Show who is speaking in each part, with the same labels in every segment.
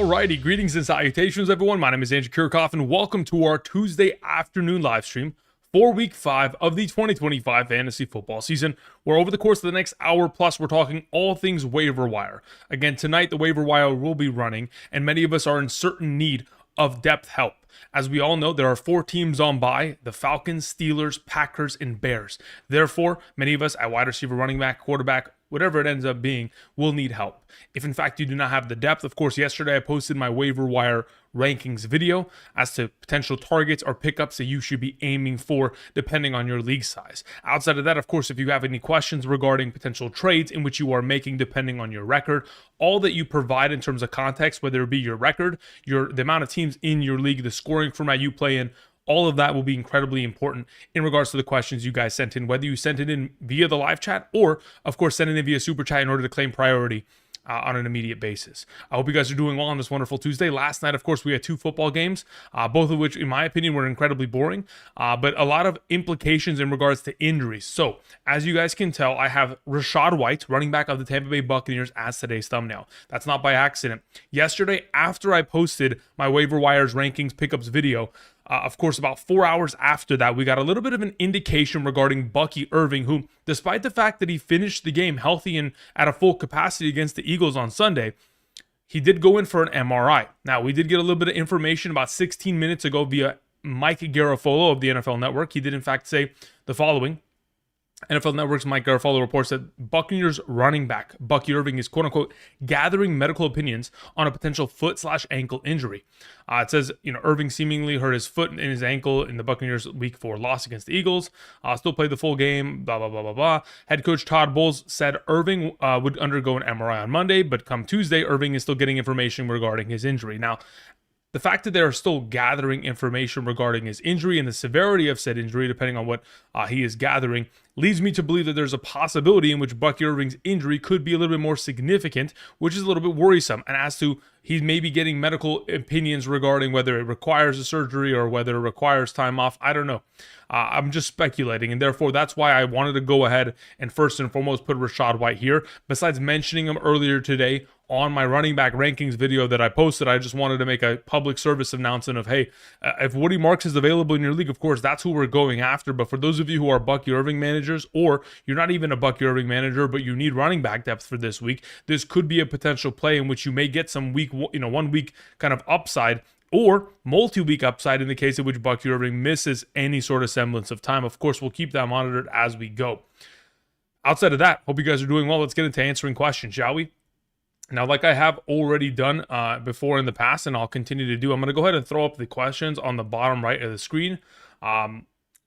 Speaker 1: Alrighty, greetings and salutations everyone. My name is Andrew Kirchhoff and welcome to our Tuesday afternoon live stream for week 5 of the 2025 fantasy football season, where over the course of the next hour plus we're talking all things waiver wire. Again, tonight the waiver wire will be running and many of us are in certain need of depth help. As we all know, there are 4 teams on bye: the Falcons, Steelers, Packers, and Bears. Therefore, many of us at wide receiver, running back, quarterback, whatever it ends up being, will need help. If in fact you do not have the depth, of course, yesterday I posted my waiver wire rankings video as to potential targets or pickups that you should be aiming for depending on your league size. Outside of that, of course, if you have any questions regarding potential trades in which you are making depending on your record, all that you provide in terms of context, whether it be your record, the amount of teams in your league, the scoring format you play in, all of that will be incredibly important in regards to the questions you guys sent in, whether you sent it in via the live chat or, of course, send it in via super chat in order to claim priority on an immediate basis. I hope you guys are doing well on this wonderful Tuesday. Last night, of course, we had 2 football games, both of which, in my opinion, were incredibly boring, but a lot of implications in regards to injuries. So, as you guys can tell, I have Rachaad White, running back of the Tampa Bay Buccaneers, as today's thumbnail. That's not by accident. Yesterday, after I posted my waiver wires rankings pickups video, of course, about 4 hours after that, we got a little bit of an indication regarding Bucky Irving, who, despite the fact that he finished the game healthy and at a full capacity against the Eagles on Sunday, he did go in for an MRI. Now, we did get a little bit of information about 16 minutes ago via Mike Garafolo of the NFL Network. He did, in fact, say the following. NFL Network's Mike Garafolo reports that Buccaneers running back Bucky Irving is quote-unquote gathering medical opinions on a potential foot/ankle injury. It says, Irving seemingly hurt his foot and his ankle in the Buccaneers Week 4 loss against the Eagles. Still played the full game, blah, blah, blah, blah, blah. Head coach Todd Bowles said Irving would undergo an MRI on Monday, but come Tuesday, Irving is still getting information regarding his injury. Now, the fact that they're still gathering information regarding his injury and the severity of said injury, depending on what he is gathering, leads me to believe that there's a possibility in which Bucky Irving's injury could be a little bit more significant, which is a little bit worrisome. And as to he may be getting medical opinions regarding whether it requires a surgery or whether it requires time off, I don't know. I'm just speculating, and therefore that's why I wanted to go ahead and first and foremost put Rachaad White here. Besides mentioning him earlier today on my running back rankings video that I posted, I just wanted to make a public service announcement of, hey, if Woody Marks is available in your league, of course, that's who we're going after. But for those of you who are Bucky Irving managers, or you're not even a Bucky Irving manager, but you need running back depth for this week, this could be a potential play in which you may get some week, 1 week kind of upside, or multi-week upside in the case in which Bucky Irving misses any sort of semblance of time. Of course, we'll keep that monitored as we go. Outside of that, hope you guys are doing well. Let's get into answering questions, shall we? Now, like I have already done before in the past, and I'll continue to do, I'm going to go ahead and throw up the questions on the bottom right of the screen,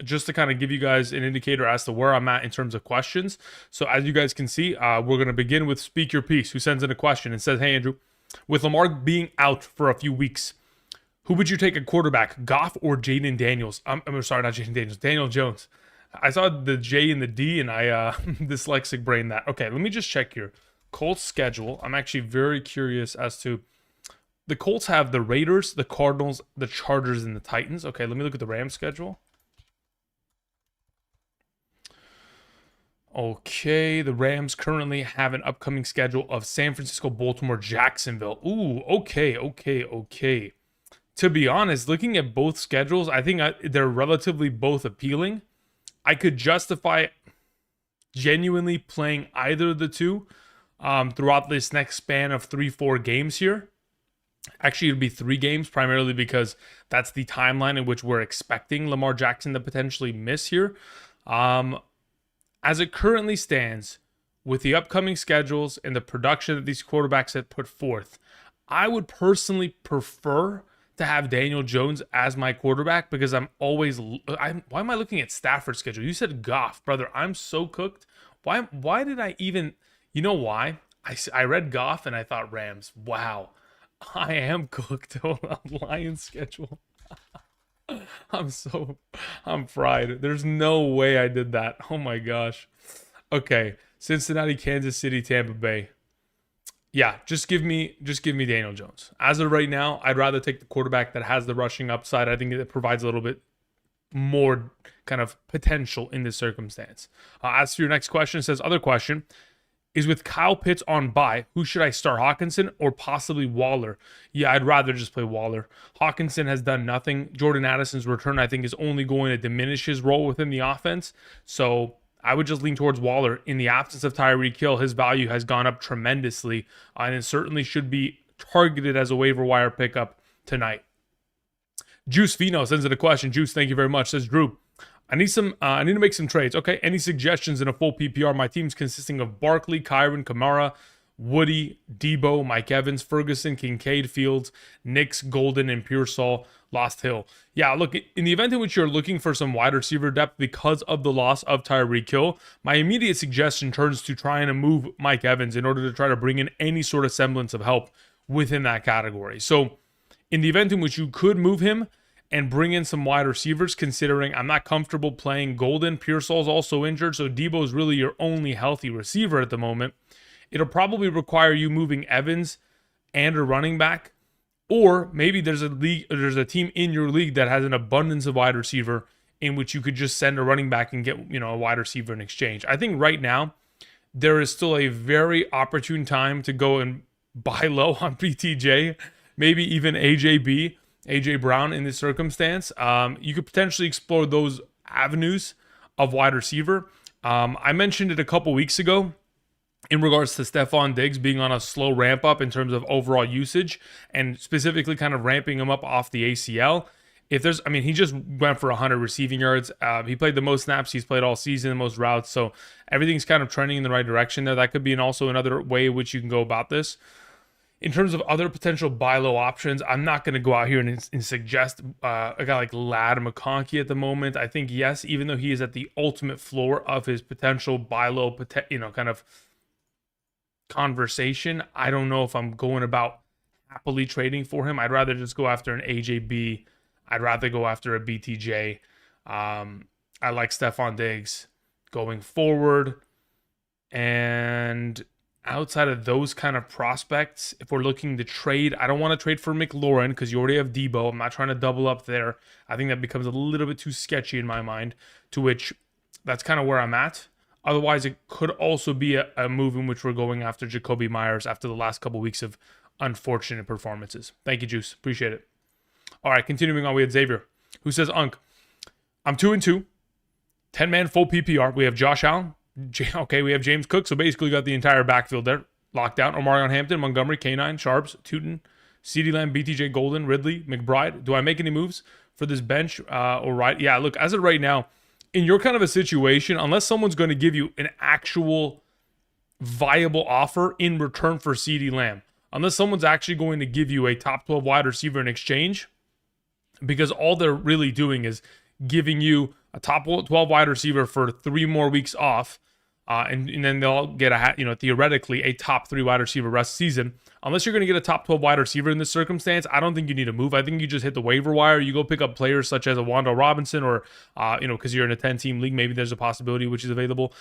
Speaker 1: just to kind of give you guys an indicator as to where I'm at in terms of questions. So as you guys can see, we're going to begin with Speak Your Piece, who sends in a question and says, hey, Andrew, with Lamar being out for a few weeks, who would you take at quarterback, Goff or Jaden Daniels? I'm sorry, not Jaden Daniels, Daniel Jones. I saw the J and the D, and I dyslexic brain that. Okay, let me just check here. Colts schedule. I'm actually very curious as to, the Colts have the Raiders, the Cardinals, the Chargers, and the Titans. Okay, let me look at the Rams schedule. Okay, the Rams currently have an upcoming schedule of San Francisco, Baltimore, Jacksonville. Ooh, okay. To be honest, looking at both schedules, I think they're relatively both appealing. I could justify genuinely playing either of the two throughout this next span of 3-4 games here. Actually, it'd be 3 games, primarily because that's the timeline in which we're expecting Lamar Jackson to potentially miss here. As it currently stands, with the upcoming schedules and the production that these quarterbacks have put forth, I would personally prefer to have Daniel Jones as my quarterback, because why am I looking at Stafford's schedule? You said Goff, brother. I'm so cooked. Why did I even, you know why? I read Goff and I thought Rams. Wow. I am cooked on Lions schedule. I'm fried. There's no way I did that. Oh my gosh. Okay. Cincinnati, Kansas City, Tampa Bay. Yeah, just give me Daniel Jones. As of right now, I'd rather take the quarterback that has the rushing upside. I think it provides a little bit more kind of potential in this circumstance. As for your next question, it says, other question, is with Kyle Pitts on bye. Who should I start, Hawkinson or possibly Waller? Yeah, I'd rather just play Waller. Hawkinson has done nothing. Jordan Addison's return, I think, is only going to diminish his role within the offense. So I would just lean towards Waller. In the absence of Tyreek Hill, his value has gone up tremendously, and it certainly should be targeted as a waiver wire pickup tonight. Juice Fino sends in a question. Juice, thank you very much. Says, Drew, I need to make some trades. Okay, any suggestions in a full PPR? My team's consisting of Barkley, Kyron, Kamara, Woody, Debo, Mike Evans, Ferguson, Kincaid, Fields, Nix, Golden, and Pearsall, Lost Hill. Yeah, look, in the event in which you're looking for some wide receiver depth because of the loss of Tyreek Hill, my immediate suggestion turns to trying to move Mike Evans in order to try to bring in any sort of semblance of help within that category. So in the event in which you could move him and bring in some wide receivers, considering I'm not comfortable playing Golden, Pearsall's also injured, so Debo's really your only healthy receiver at the moment, it'll probably require you moving Evans and a running back, or maybe there's a team in your league that has an abundance of wide receiver in which you could just send a running back and get, a wide receiver in exchange. I think right now there is still a very opportune time to go and buy low on BTJ, maybe even AJ Brown in this circumstance. You could potentially explore those avenues of wide receiver. I mentioned it a couple weeks ago in regards to Stephon Diggs being on a slow ramp up in terms of overall usage and specifically kind of ramping him up off the ACL. He just went for 100 receiving yards. He played the most snaps he's played all season, the most routes. So everything's kind of trending in the right direction there. That could be also another way in which you can go about this. In terms of other potential buy low options, I'm not going to go out here and suggest a guy like Ladd McConkey at the moment. I think, yes, even though he is at the ultimate floor of his potential buy low, kind of conversation, I don't know if I'm going about happily trading for him. I'd rather just go after an AJB. I'd rather go after a BTJ. I like Stephon Diggs going forward. And outside of those kind of prospects, if we're looking to trade, I don't want to trade for McLaurin because you already have Debo. I'm not trying to double up there. I think that becomes a little bit too sketchy in my mind, to which that's kind of where I'm at. Otherwise, it could also be a move in which we're going after Jacoby Myers after the last couple weeks of unfortunate performances. Thank you, Juice. Appreciate it. All right, continuing on, we had Xavier, who says, Unk, I'm 2-2, 10-man full PPR. We have Josh Allen. We have James Cook. So basically got the entire backfield there locked down. Omarion Hampton, Montgomery, K9, Sharps, Tootin, CeeDee Lamb, BTJ, Golden, Ridley, McBride. Do I make any moves for this bench or right? Yeah, look, as of right now, in your kind of a situation, unless someone's going to give you an actual viable offer in return for CeeDee Lamb, unless someone's actually going to give you a top 12 wide receiver in exchange, because all they're really doing is giving you a top 12 wide receiver for 3 more weeks off, and then they'll get theoretically a top 3 wide receiver rest season. Unless you're going to get a top 12 wide receiver in this circumstance, I don't think you need to move. I think you just hit the waiver wire. You go pick up players such as a Wando Robinson, or because you're in a 10-team league, maybe there's a possibility which is available.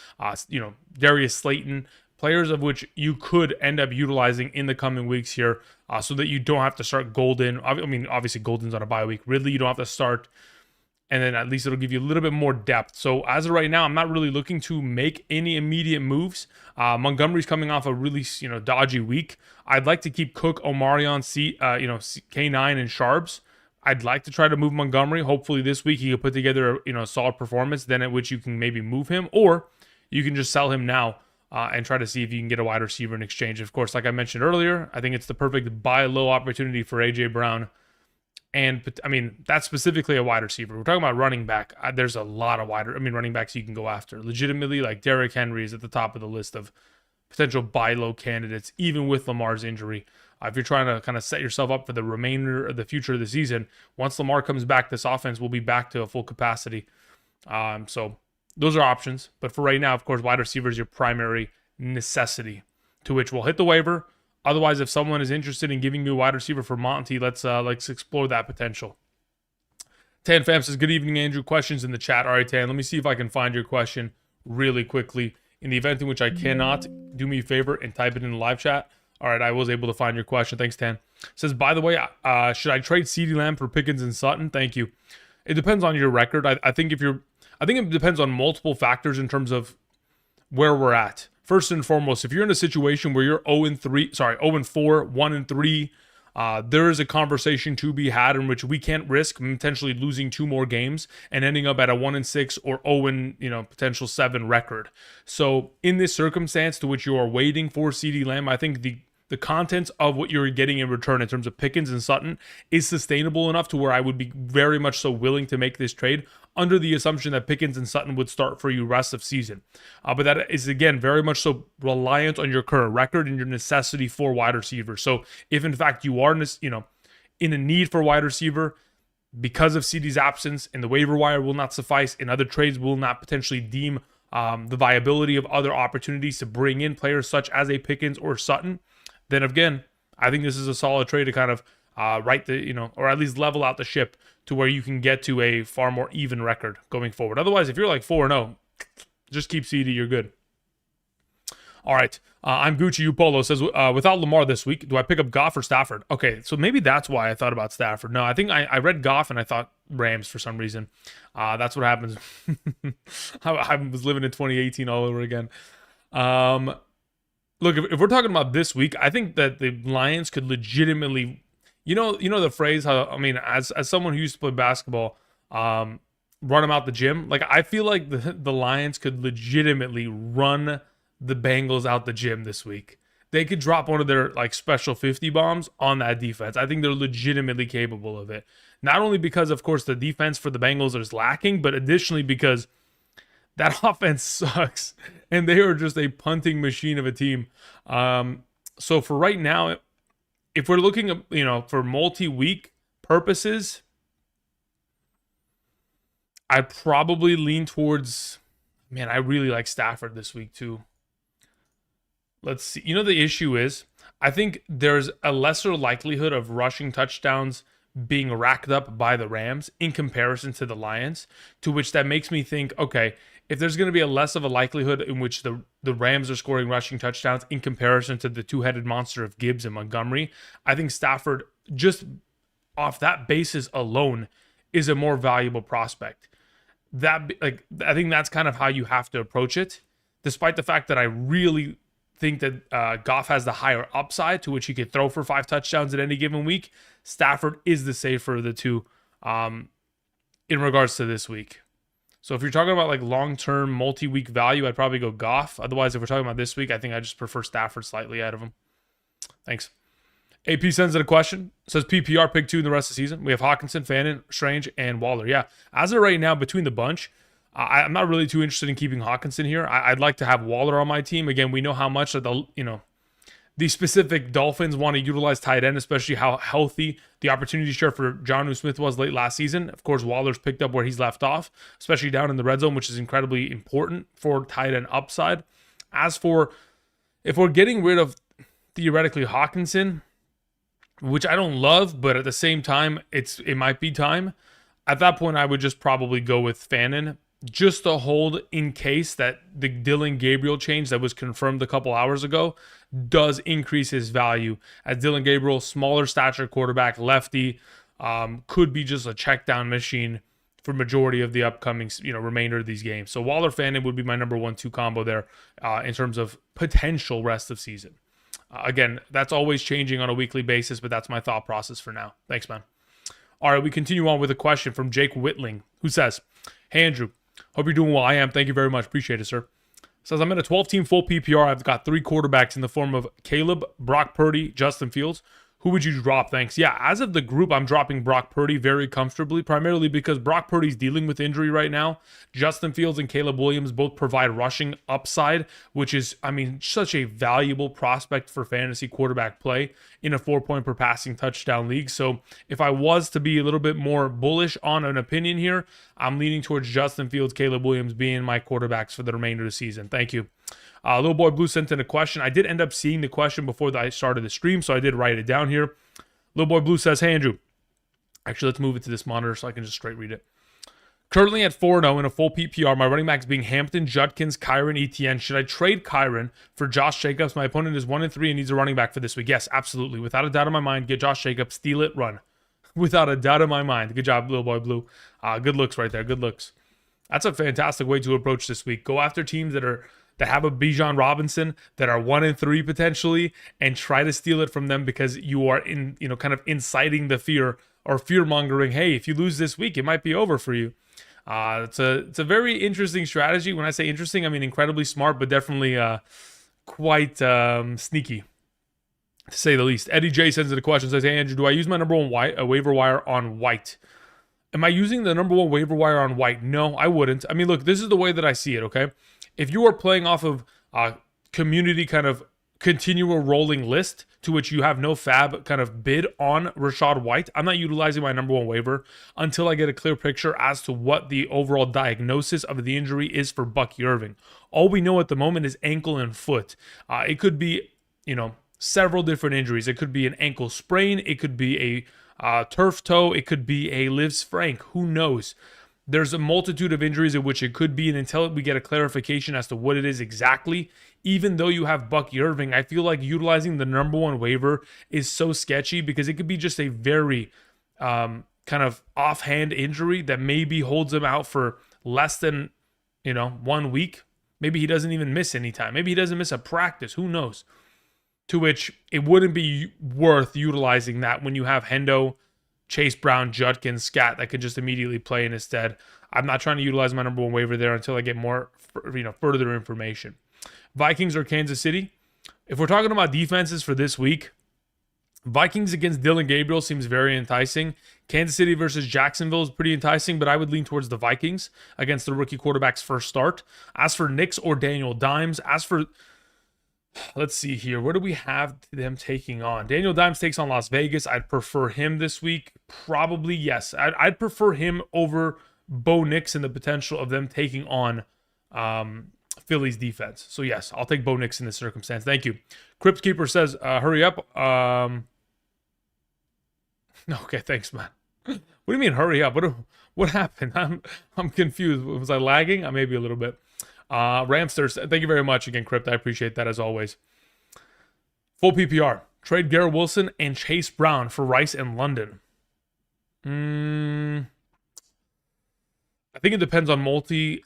Speaker 1: Darius Slayton, players of which you could end up utilizing in the coming weeks here, so that you don't have to start Golden. Obviously Golden's on a bye week. Ridley, you don't have to start. And then at least it'll give you a little bit more depth. So as of right now, I'm not really looking to make any immediate moves. Montgomery's coming off a really dodgy week. I'd like to keep Cook, Omarion, K9, and Sharps. I'd like to try to move Montgomery. Hopefully this week he can put together a solid performance, then at which you can maybe move him, or you can just sell him now and try to see if you can get a wide receiver in exchange. Of course, like I mentioned earlier, I think it's the perfect buy low opportunity for AJ Brown. And that's specifically a wide receiver. We're talking about running back. There's a lot of running backs you can go after. Legitimately, like Derrick Henry is at the top of the list of potential buy low candidates, even with Lamar's injury. If you're trying to kind of set yourself up for the remainder of the future of the season, once Lamar comes back, this offense will be back to a full capacity. So those are options. But for right now, of course, wide receiver is your primary necessity, to which we'll hit the waiver. Otherwise, if someone is interested in giving me a wide receiver for Monty, let's explore that potential. Tan Fam says, good evening, Andrew. Questions in the chat. All right, Tan, let me see if I can find your question really quickly. In the event in which I cannot, do me a favor and type it in the live chat. All right, I was able to find your question. Thanks, Tan. Says, by the way, should I trade CeeDee Lamb for Pickens and Sutton? Thank you. It depends on your record. I think it depends on multiple factors in terms of where we're at. first and foremost, if you're in a situation where you're 0-4, 1-3, there is a conversation to be had in which we can't risk potentially losing 2 more games and ending up at a 1-6 or 0, potential 7 record. So in this circumstance to which you are waiting for CeeDee Lamb, I think the contents of what you're getting in return in terms of Pickens and Sutton is sustainable enough to where I would be very much so willing to make this trade under the assumption that Pickens and Sutton would start for you rest of season. But that is, again, very much so reliant on your current record and your necessity for wide receiver. So if, in fact, you are, in a need for wide receiver because of CeeDee's absence and the waiver wire will not suffice and other trades will not potentially deem the viability of other opportunities to bring in players such as a Pickens or Sutton, then again, I think this is a solid trade to kind of or at least level out the ship to where you can get to a far more even record going forward. Otherwise, if you're like 4-0, just keep CeeDee, you're good. All right, I'm Gucci Upolo says, without Lamar this week, do I pick up Goff or Stafford? Okay, so maybe that's why I thought about Stafford. No, I think I read Goff and I thought Rams for some reason. That's what happens. I was living in 2018 all over again. Look, if we're talking about this week, I think that the Lions could legitimately, you know the phrase, as someone who used to play basketball, run them out the gym. Like, I feel like the Lions could legitimately run the Bengals out the gym this week. They could drop one of their special 50 bombs on that defense. I think they're legitimately capable of it. Not only because, of course, the defense for the Bengals is lacking, but additionally because that offense sucks, and they are just a punting machine of a team. So for right now, if we're looking at, for multi-week purposes, I'd probably lean towards, I really like Stafford this week too. Let's see. The issue is, I think there's a lesser likelihood of rushing touchdowns being racked up by the Rams in comparison to the Lions, to which that makes me think, okay, if there's going to be a less of a likelihood in which the Rams are scoring rushing touchdowns in comparison to the two-headed monster of Gibbs and Montgomery, I think Stafford, just off that basis alone, is a more valuable prospect. I think that's kind of how you have to approach it, despite the fact that I really think that Goff has the higher upside to which he could throw for 5 touchdowns at any given week. Stafford is the safer of the two in regards to this week. So if you're talking about long-term multi-week value, I'd probably go Goff. Otherwise, if we're talking about this week, I think I just prefer Stafford slightly out of him. Thanks. AP sends in a question. Says PPR pick 2 in the rest of the season. We have Hawkinson, Fannin, Strange, and Waller. Yeah, as of right now, between the bunch, I'm not really too interested in keeping Hawkinson here. I'd like to have Waller on my team. Again, we know how much of the specific Dolphins want to utilize tight end, especially how healthy the opportunity share for Jonnu Smith was late last season. Of course, Waller's picked up where he's left off, especially down in the red zone, which is incredibly important for tight end upside. As for if we're getting rid of theoretically Hawkinson, which I don't love, but at the same time, it might be time. At that point, I would just probably go with Fannin, just to hold in case that the Dylan Gabriel change that was confirmed a couple hours ago does increase his value, as Dylan Gabriel, smaller stature quarterback, lefty, could be just a check down machine for majority of the upcoming remainder of these games. So Waller Fannin would be my number 1-2 combo there in terms of potential rest of season. Again, that's always changing on a weekly basis, but that's my thought process for now. Thanks, man. All right, we continue on with a question from Jake Whitling, who says, "Hey, Andrew, hope you're doing well." I am. Thank you very much. Appreciate it, sir. Says, I'm in a 12-team full PPR. I've got 3 quarterbacks in the form of Caleb, Brock Purdy, Justin Fields. Who would you drop? Thanks. Yeah, as of the group, I'm dropping Brock Purdy very comfortably, primarily because Brock Purdy's dealing with injury right now. Justin Fields and Caleb Williams both provide rushing upside, which is, such a valuable prospect for fantasy quarterback play in a 4-point per passing touchdown league. So if I was to be a little bit more bullish on an opinion here, I'm leaning towards Justin Fields, Caleb Williams being my quarterbacks for the remainder of the season. Thank you. Little Boy Blue sent in a question. I did end up seeing the question before I started the stream, so I did write it down here. Little Boy Blue says, "Hey, Andrew." Actually, let's move it to this monitor so I can just straight read it. "Currently at 4-0 in a full PPR, my running backs being Hampton, Judkins, Kyron, ETN. Should I trade Kyron for Josh Jacobs? My opponent is 1-3 and needs a running back for this week." Yes, absolutely. Without a doubt in my mind, get Josh Jacobs, steal it, run. Without a doubt in my mind. Good job, Little Boy Blue. Good looks right there. Good looks. That's a fantastic way to approach this week. Go after teams that are that have a Bijan Robinson that are 1-3 potentially, and try to steal it from them because you are kind of inciting the fear or fear mongering. Hey, if you lose this week, it might be over for you. It's a very interesting strategy. When I say interesting, I mean incredibly smart, but definitely quite sneaky, to say the least. Eddie J sends in a question, says, hey, Andrew, do I use my number one waiver wire on White? Am I using the number one waiver wire on White? No, I wouldn't. I mean, look, this is the way that I see it, okay? If you are playing off of community kind of continual rolling list to which you have no fab kind of bid on Rachaad White, I'm not utilizing my number one waiver until I get a clear picture as to what the overall diagnosis of the injury is for Bucky Irving. All we know at the moment is ankle and foot. It could be, several different injuries. It could be an ankle sprain. It could be a turf toe. It could be a Lives Frank. Who knows? There's a multitude of injuries in which it could be, and until we get a clarification as to what it is exactly, even though you have Bucky Irving, I feel like utilizing the number one waiver is so sketchy because it could be just a very kind of offhand injury that maybe holds him out for less than 1 week. Maybe he doesn't even miss any time. Maybe he doesn't miss a practice. Who knows? To which it wouldn't be worth utilizing that when you have Hendo, Chase Brown, Judkins, Scat that could just immediately play in his stead. I'm not trying to utilize my number one waiver there until I get more, further information. Vikings or Kansas City? If we're talking about defenses for this week, Vikings against Dillon Gabriel seems very enticing. Kansas City versus Jacksonville is pretty enticing, but I would lean towards the Vikings against the rookie quarterback's first start. As for Knicks or Daniel Dimes, let's see here. What do we have them taking on? Daniel Dimes takes on Las Vegas. I'd prefer him this week. Probably, yes. I'd prefer him over Bo Nix and the potential of them taking on Philly's defense. So, yes, I'll take Bo Nix in this circumstance. Thank you. Crypt Keeper says, hurry up. Okay, thanks, man. What do you mean, hurry up? What happened? I'm confused. Was I lagging? Maybe a little bit. Ramsters, thank you very much again, Crypt. I appreciate that as always. Full PPR. Trade Garrett Wilson and Chase Brown for Rice and London. I think it depends on multi.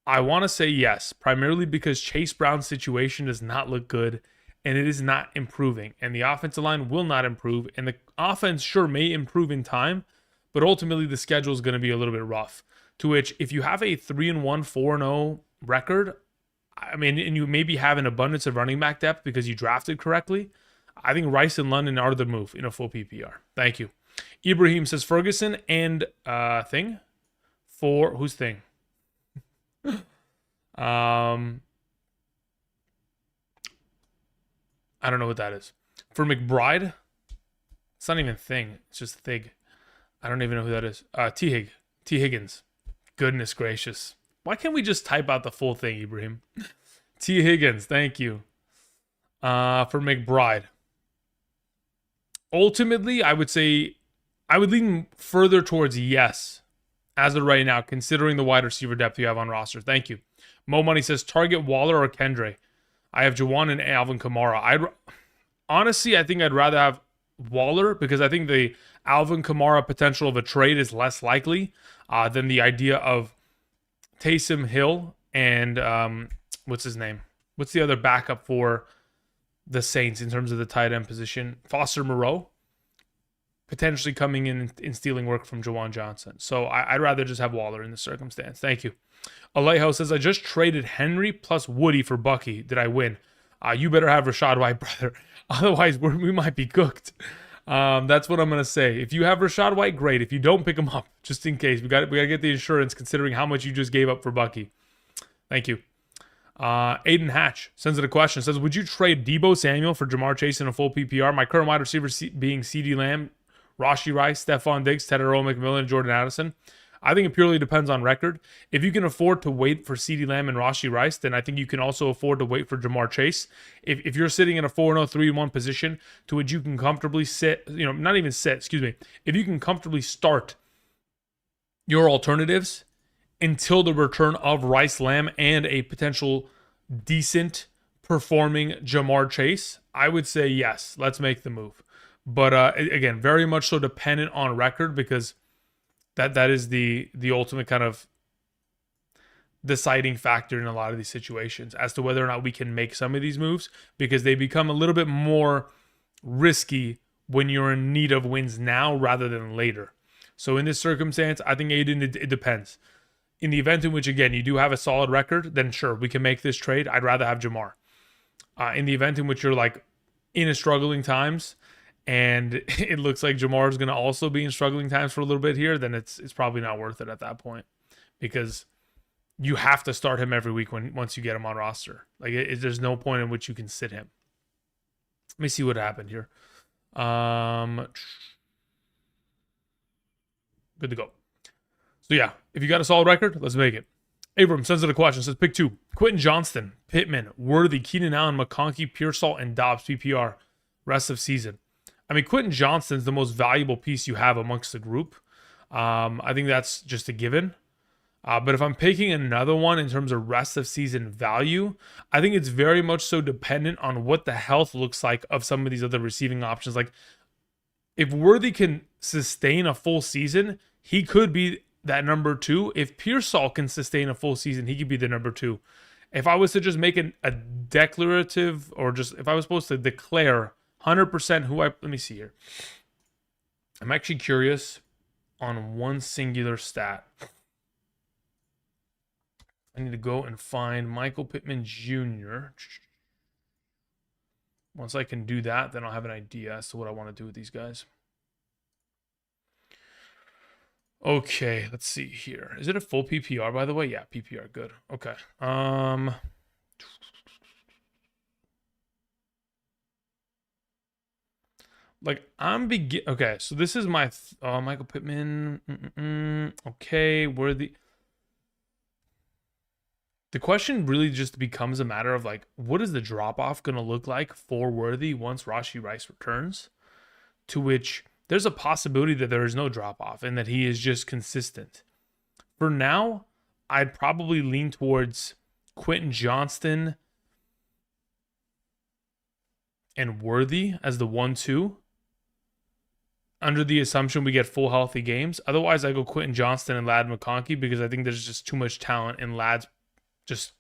Speaker 1: I want to say yes, primarily because Chase Brown's situation does not look good and it is not improving. And the offensive line will not improve. And the offense sure may improve in time, but ultimately the schedule is going to be a little bit rough. To which, if you have a 3-1, 4-0 record, and you maybe have an abundance of running back depth because you drafted correctly, I think Rice and London are the move in a full PPR. Thank you. Ibrahim says Ferguson and Thing for who's Thing? I don't know what that is. For McBride, it's not even Thing. It's just Thig. I don't even know who that is. T Higgins. Goodness gracious. Why can't we just type out the full thing, Ibrahim? T Higgins. Thank you. For McBride. Ultimately, I would say I would lean further towards yes as of right now, considering the wide receiver depth you have on roster. Thank you. Mo Money says target Waller or Kendre. I have Juwan and Alvin Kamara. Honestly, I think I'd rather have Waller because I think the Alvin Kamara potential of a trade is less likely than the idea of Taysom Hill and what's his name? What's the other backup for the Saints in terms of the tight end position? Foster Moreau potentially coming in and stealing work from Juwan Johnson. So I'd rather just have Waller in this circumstance. Thank you. Alejo says, I just traded Henry plus Woody for Bucky. Did I win? You better have Rachaad White, brother. Otherwise, we might be cooked. That's what I'm going to say. If you have Rachaad White, great. If you don't, pick him up, just in case. We got to get the insurance considering how much you just gave up for Bucky. Thank you. Aiden Hatch sends in a question. Says, would you trade Deebo Samuel for Jamar Chase in a full PPR? My current wide receiver being CeeDee Lamb, Rashee Rice, Stephon Diggs, Tedero McMillan, and Jordan Addison. I think it purely depends on record. If you can afford to wait for CeeDee Lamb and Rashee Rice, then I think you can also afford to wait for Jamar Chase. If you're sitting in a 4-0, 3-1 position to which you can comfortably sit, not even sit, excuse me. If you can comfortably start your alternatives until the return of Rice, Lamb, and a potential decent performing Jamar Chase, I would say yes, let's make the move. But again, very much so dependent on record because that is the ultimate kind of deciding factor in a lot of these situations as to whether or not we can make some of these moves, because they become a little bit more risky when you're in need of wins now rather than later. So in this circumstance, I think Aiden, it depends. In the event in which, again, you do have a solid record, then sure, we can make this trade. I'd rather have Jamar. In the event in which you're like in a struggling times, and it looks like Jamar is going to also be in struggling times for a little bit here, then it's probably not worth it at that point, because you have to start him every week once you get him on roster. Like there's no point in which you can sit him. Let me see what happened here. Good to go. So yeah, if you got a solid record, let's make it. Abram sends it a question. Says pick 2: Quentin Johnston, Pittman, Worthy, Keenan Allen, McConkey, Pearsall, and Dobbs PPR rest of season. I mean, Quentin Johnston's the most valuable piece you have amongst the group. I think that's just a given. But if I'm picking another one in terms of rest of season value, I think it's very much so dependent on what the health looks like of some of these other receiving options. Like if Worthy can sustain a full season, he could be that number 2. If Pearsall can sustain a full season, he could be the number 2. If I was to just make a declarative, or just if I was supposed to declare 100% let me see here. I'm actually curious on one singular stat. I need to go and find Michael Pittman Jr. Once I can do that, then I'll have an idea as to what I want to do with these guys. Okay, let's see here. Is it a full PPR, by the way? Yeah, PPR, good. Okay. Like okay, so this is my Michael Pittman. Okay, the question really just becomes a matter of like, what is the drop-off going to look like for Worthy once Rashee Rice returns? To which there's a possibility that there is no drop-off and that he is just consistent. For now, I'd probably lean towards Quentin Johnston and Worthy as the 1-2, under the assumption we get full healthy games. Otherwise, I go Quentin Johnston and Ladd McConkey, because I think there's just too much talent in Ladd's just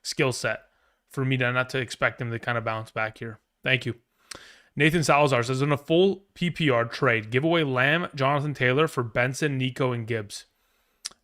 Speaker 1: skill set for me to not to expect him to kind of bounce back here. Thank you. Nathan Salazar says, in a full PPR trade, give away Lamb, Jonathan Taylor for Benson, Nico, and Gibbs.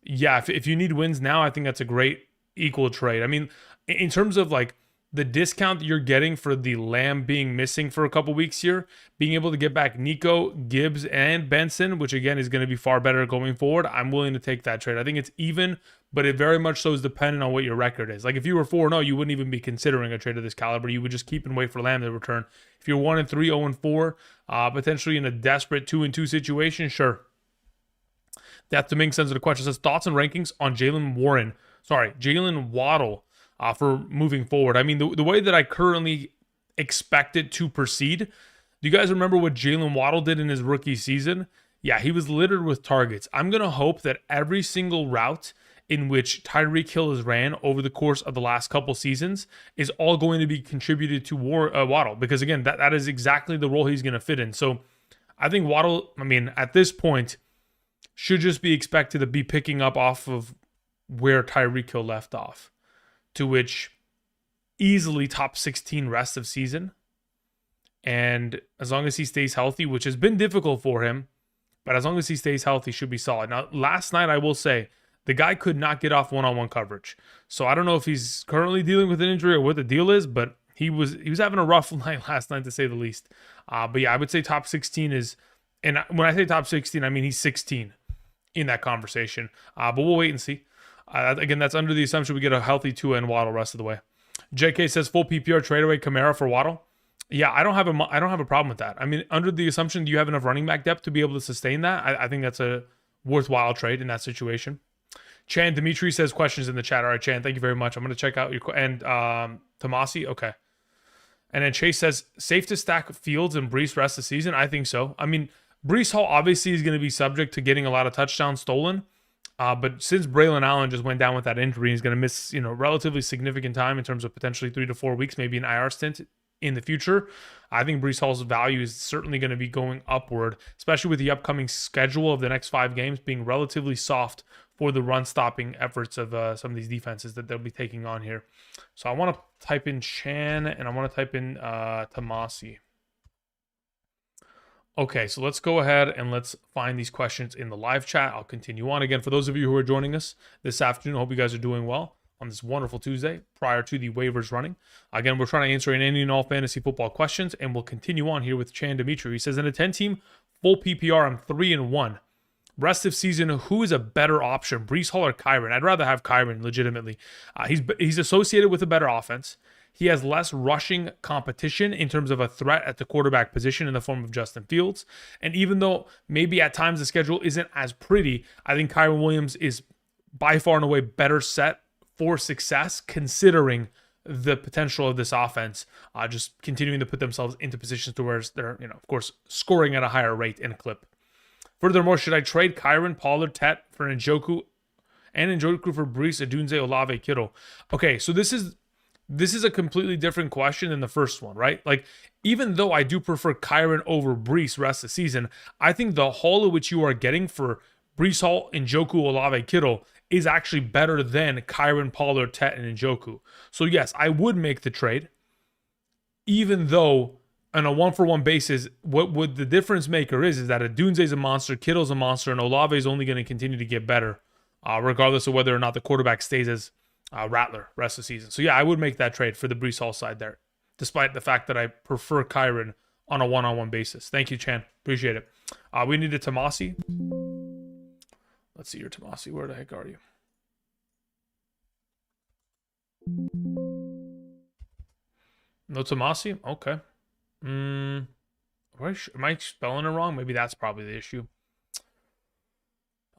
Speaker 1: Yeah, if you need wins now, I think that's a great equal trade. I mean, in terms of like the discount that you're getting for the Lamb being missing for a couple weeks here, being able to get back Nico, Gibbs, and Benson, which again is going to be far better going forward, I'm willing to take that trade. I think it's even, but it very much so is dependent on what your record is. Like if you were 4-0, you wouldn't even be considering a trade of this caliber. You would just keep and wait for Lamb to return. If you're 1-3, 0-4, potentially in a desperate 2-2 situation, sure. That's the main sense of the question. It says thoughts and rankings on Jalen Waddle for moving forward. I mean, the way that I currently expect it to proceed, do you guys remember what Jalen Waddle did in his rookie season? Yeah, he was littered with targets. I'm going to hope that every single route in which Tyreek Hill has ran over the course of the last couple seasons is all going to be contributed to Waddle, because again, that is exactly the role he's going to fit in. So I think Waddle, I mean, at this point, should just be expected to be picking up off of where Tyreek Hill left off, to which easily top 16 rest of season. And as long as he stays healthy, which has been difficult for him, but as long as he stays healthy, should be solid. Now, last night, I will say, the guy could not get off one-on-one coverage. So I don't know if he's currently dealing with an injury or what the deal is, but he was having a rough night last night, to say the least. But yeah, I would say top 16 is, and when I say top 16, I mean he's 16 in that conversation. But we'll wait and see. Again, that's under the assumption we get a healthy Tua and Waddle rest of the way. JK says full PPR trade away Kamara for Waddle. Yeah, I don't have a problem with that. I mean, under the assumption, do you have enough running back depth to be able to sustain that? I think that's a worthwhile trade in that situation. Chan Dimitri says questions in the chat. All right, Chan, thank you very much. I'm going to check out your and Tomasi. Okay. And then Chase says safe to stack Fields and Breece rest of the season. I think so. I mean, Breece Hall obviously is going to be subject to getting a lot of touchdowns stolen. But since Braylon Allen just went down with that injury, he's going to miss, relatively significant time in terms of potentially 3 to 4 weeks, maybe an IR stint in the future. I think Breece Hall's value is certainly going to be going upward, especially with the upcoming schedule of the next 5 games being relatively soft for the run-stopping efforts of some of these defenses that they'll be taking on here. So I want to type in Chan, and I want to type in Tomasi. Okay, so let's go ahead and let's find these questions in the live chat. I'll continue on. Again, for those of you who are joining us this afternoon, I hope you guys are doing well on this wonderful Tuesday prior to the waivers running. Again, we're trying to answer any and all fantasy football questions, and we'll continue on here with Chan Dimitri. He says, in a 10-team full PPR, I'm 3-1. Rest of season, who is a better option, Breece Hall or Kyren? I'd rather have Kyren, legitimately. He's associated with a better offense. He has less rushing competition in terms of a threat at the quarterback position in the form of Justin Fields. And even though maybe at times the schedule isn't as pretty, I think Kyren Williams is by far and away better set for success, considering the potential of this offense, just continuing to put themselves into positions to where they're, of course, scoring at a higher rate and clip. Furthermore, should I trade Kyren, Pollard, Tet for Njoku, and Njoku for Breece, Odunze, Olave, Kittle? Okay, so this is a completely different question than the first one, right? Like, even though I do prefer Kyren over Breece rest of the season, I think the haul of which you are getting for Breece Hall, Njoku, Olave, Kittle is actually better than Kyren, Pollard, Tet, and Njoku. So yes, I would make the trade, even though on a one-for-one basis, what the difference maker is that Odunze is a monster, Kittle's a monster, and Olave is only going to continue to get better, regardless of whether or not the quarterback stays as Rattler rest of the season. So yeah, I would make that trade for the Breece Hall side there, despite the fact that I prefer Kyren on a one-on-one basis. Thank you, Chan. Appreciate it. We need a Tomasi. Let's see your Tomasi. Where the heck are you? No Tomasi? Okay. Am I spelling it wrong? Maybe that's probably the issue.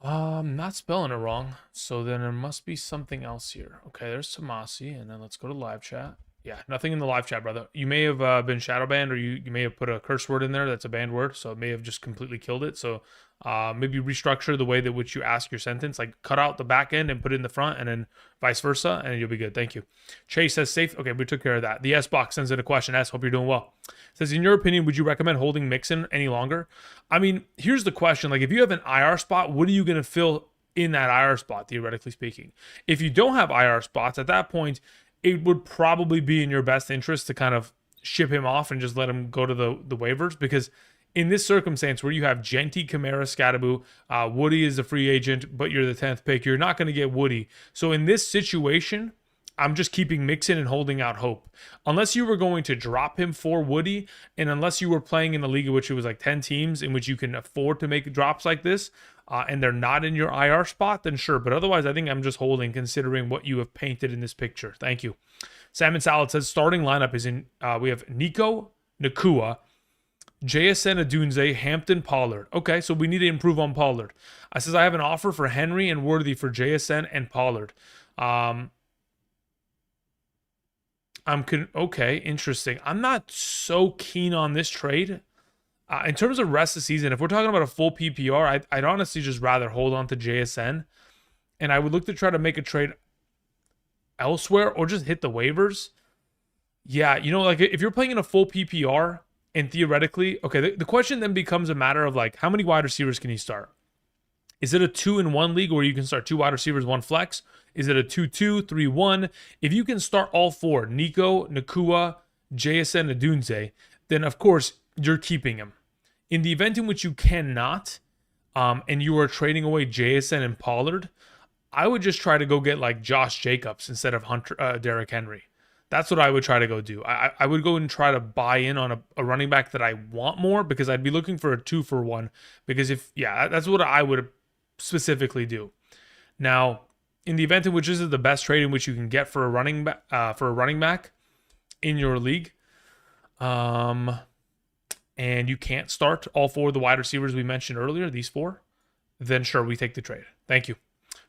Speaker 1: Not spelling it wrong. So then there must be something else here. Okay, there's Tomasi, and then let's go to live chat. Yeah, nothing in the live chat, brother. You may have been shadow banned, or you may have put a curse word in there that's a banned word, so it may have just completely killed it. So maybe restructure the way that which you ask your sentence, like cut out the back end and put it in the front, and then vice versa, and you'll be good. Thank you. Chase says safe. Okay, we took care of that. The S box sends in a question. S, hope you're doing well. Says, in your opinion, would you recommend holding Mixon any longer? I mean, here's the question. Like, if you have an IR spot, what are you going to fill in that IR spot, theoretically speaking? If you don't have IR spots, at that point, it would probably be in your best interest to kind of ship him off and just let him go to the waivers, because in this circumstance where you have Genty, Kamara, Scadaboo, Woody is a free agent, but you're the 10th pick, you're not going to get Woody. So in this situation, I'm just keeping Mixon and holding out hope. Unless you were going to drop him for Woody, and unless you were playing in the league in which it was like 10 teams in which you can afford to make drops like this, and they're not in your IR spot, then sure. But otherwise, I think I'm just holding, considering what you have painted in this picture. Thank you. Salmon Salad says, starting lineup is in, we have Nico, Nakua, JSN, Odunze, Hampton, Pollard. Okay, so we need to improve on Pollard. I says, I have an offer for Henry and Worthy for JSN and Pollard. Okay, interesting. I'm not so keen on this trade. In terms of rest of the season, if we're talking about a full PPR, I'd honestly just rather hold on to JSN. And I would look to try to make a trade elsewhere or just hit the waivers. Yeah, like if you're playing in a full PPR and theoretically, okay, the question then becomes a matter of like, how many wide receivers can you start? Is it a 2-in-1 league where you can start 2 wide receivers, 1 flex? Is it a 2-2, 3-1? If you can start all 4, Nico, Nakua, JSN, Odunze, then of course you're keeping him. In the event in which you cannot, and you are trading away JSN and Pollard, I would just try to go get like Josh Jacobs instead of Derrick Henry. That's what I would try to go do. I would go and try to buy in on a running back that I want more, because I'd be looking for a 2-for-1. Because that's what I would specifically do. Now, in the event in which this is the best trade in which you can get for a running back in your league, and you can't start all 4 of the wide receivers we mentioned earlier, these 4, then sure, we take the trade. Thank you.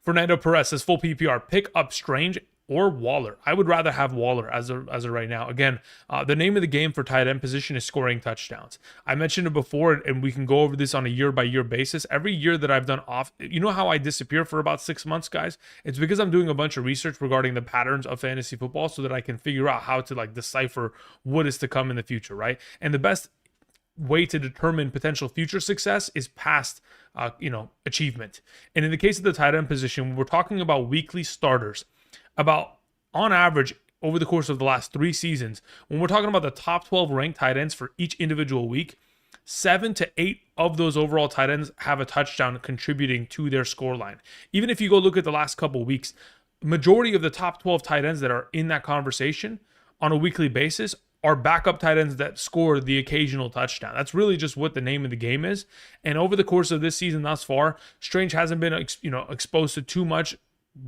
Speaker 1: Fernando Perez says, full PPR, pick up Strange or Waller. I would rather have Waller as of right now. Again, the name of the game for tight end position is scoring touchdowns. I mentioned it before, and we can go over this on a year-by-year basis. Every year that I've done you know how I disappear for about 6 months, guys? It's because I'm doing a bunch of research regarding the patterns of fantasy football so that I can figure out how to like decipher what is to come in the future, right? And the best way to determine potential future success is past, achievement. And in the case of the tight end position, we're talking about weekly starters. About on average, over the course of the last 3 seasons, when we're talking about the top 12 ranked tight ends for each individual week, 7 to 8 of those overall tight ends have a touchdown contributing to their score line. Even if you go look at the last couple weeks, majority of the top 12 tight ends that are in that conversation on a weekly basis are backup tight ends that score the occasional touchdown. That's really just what the name of the game is. And over the course of this season thus far, Strange hasn't been exposed to too much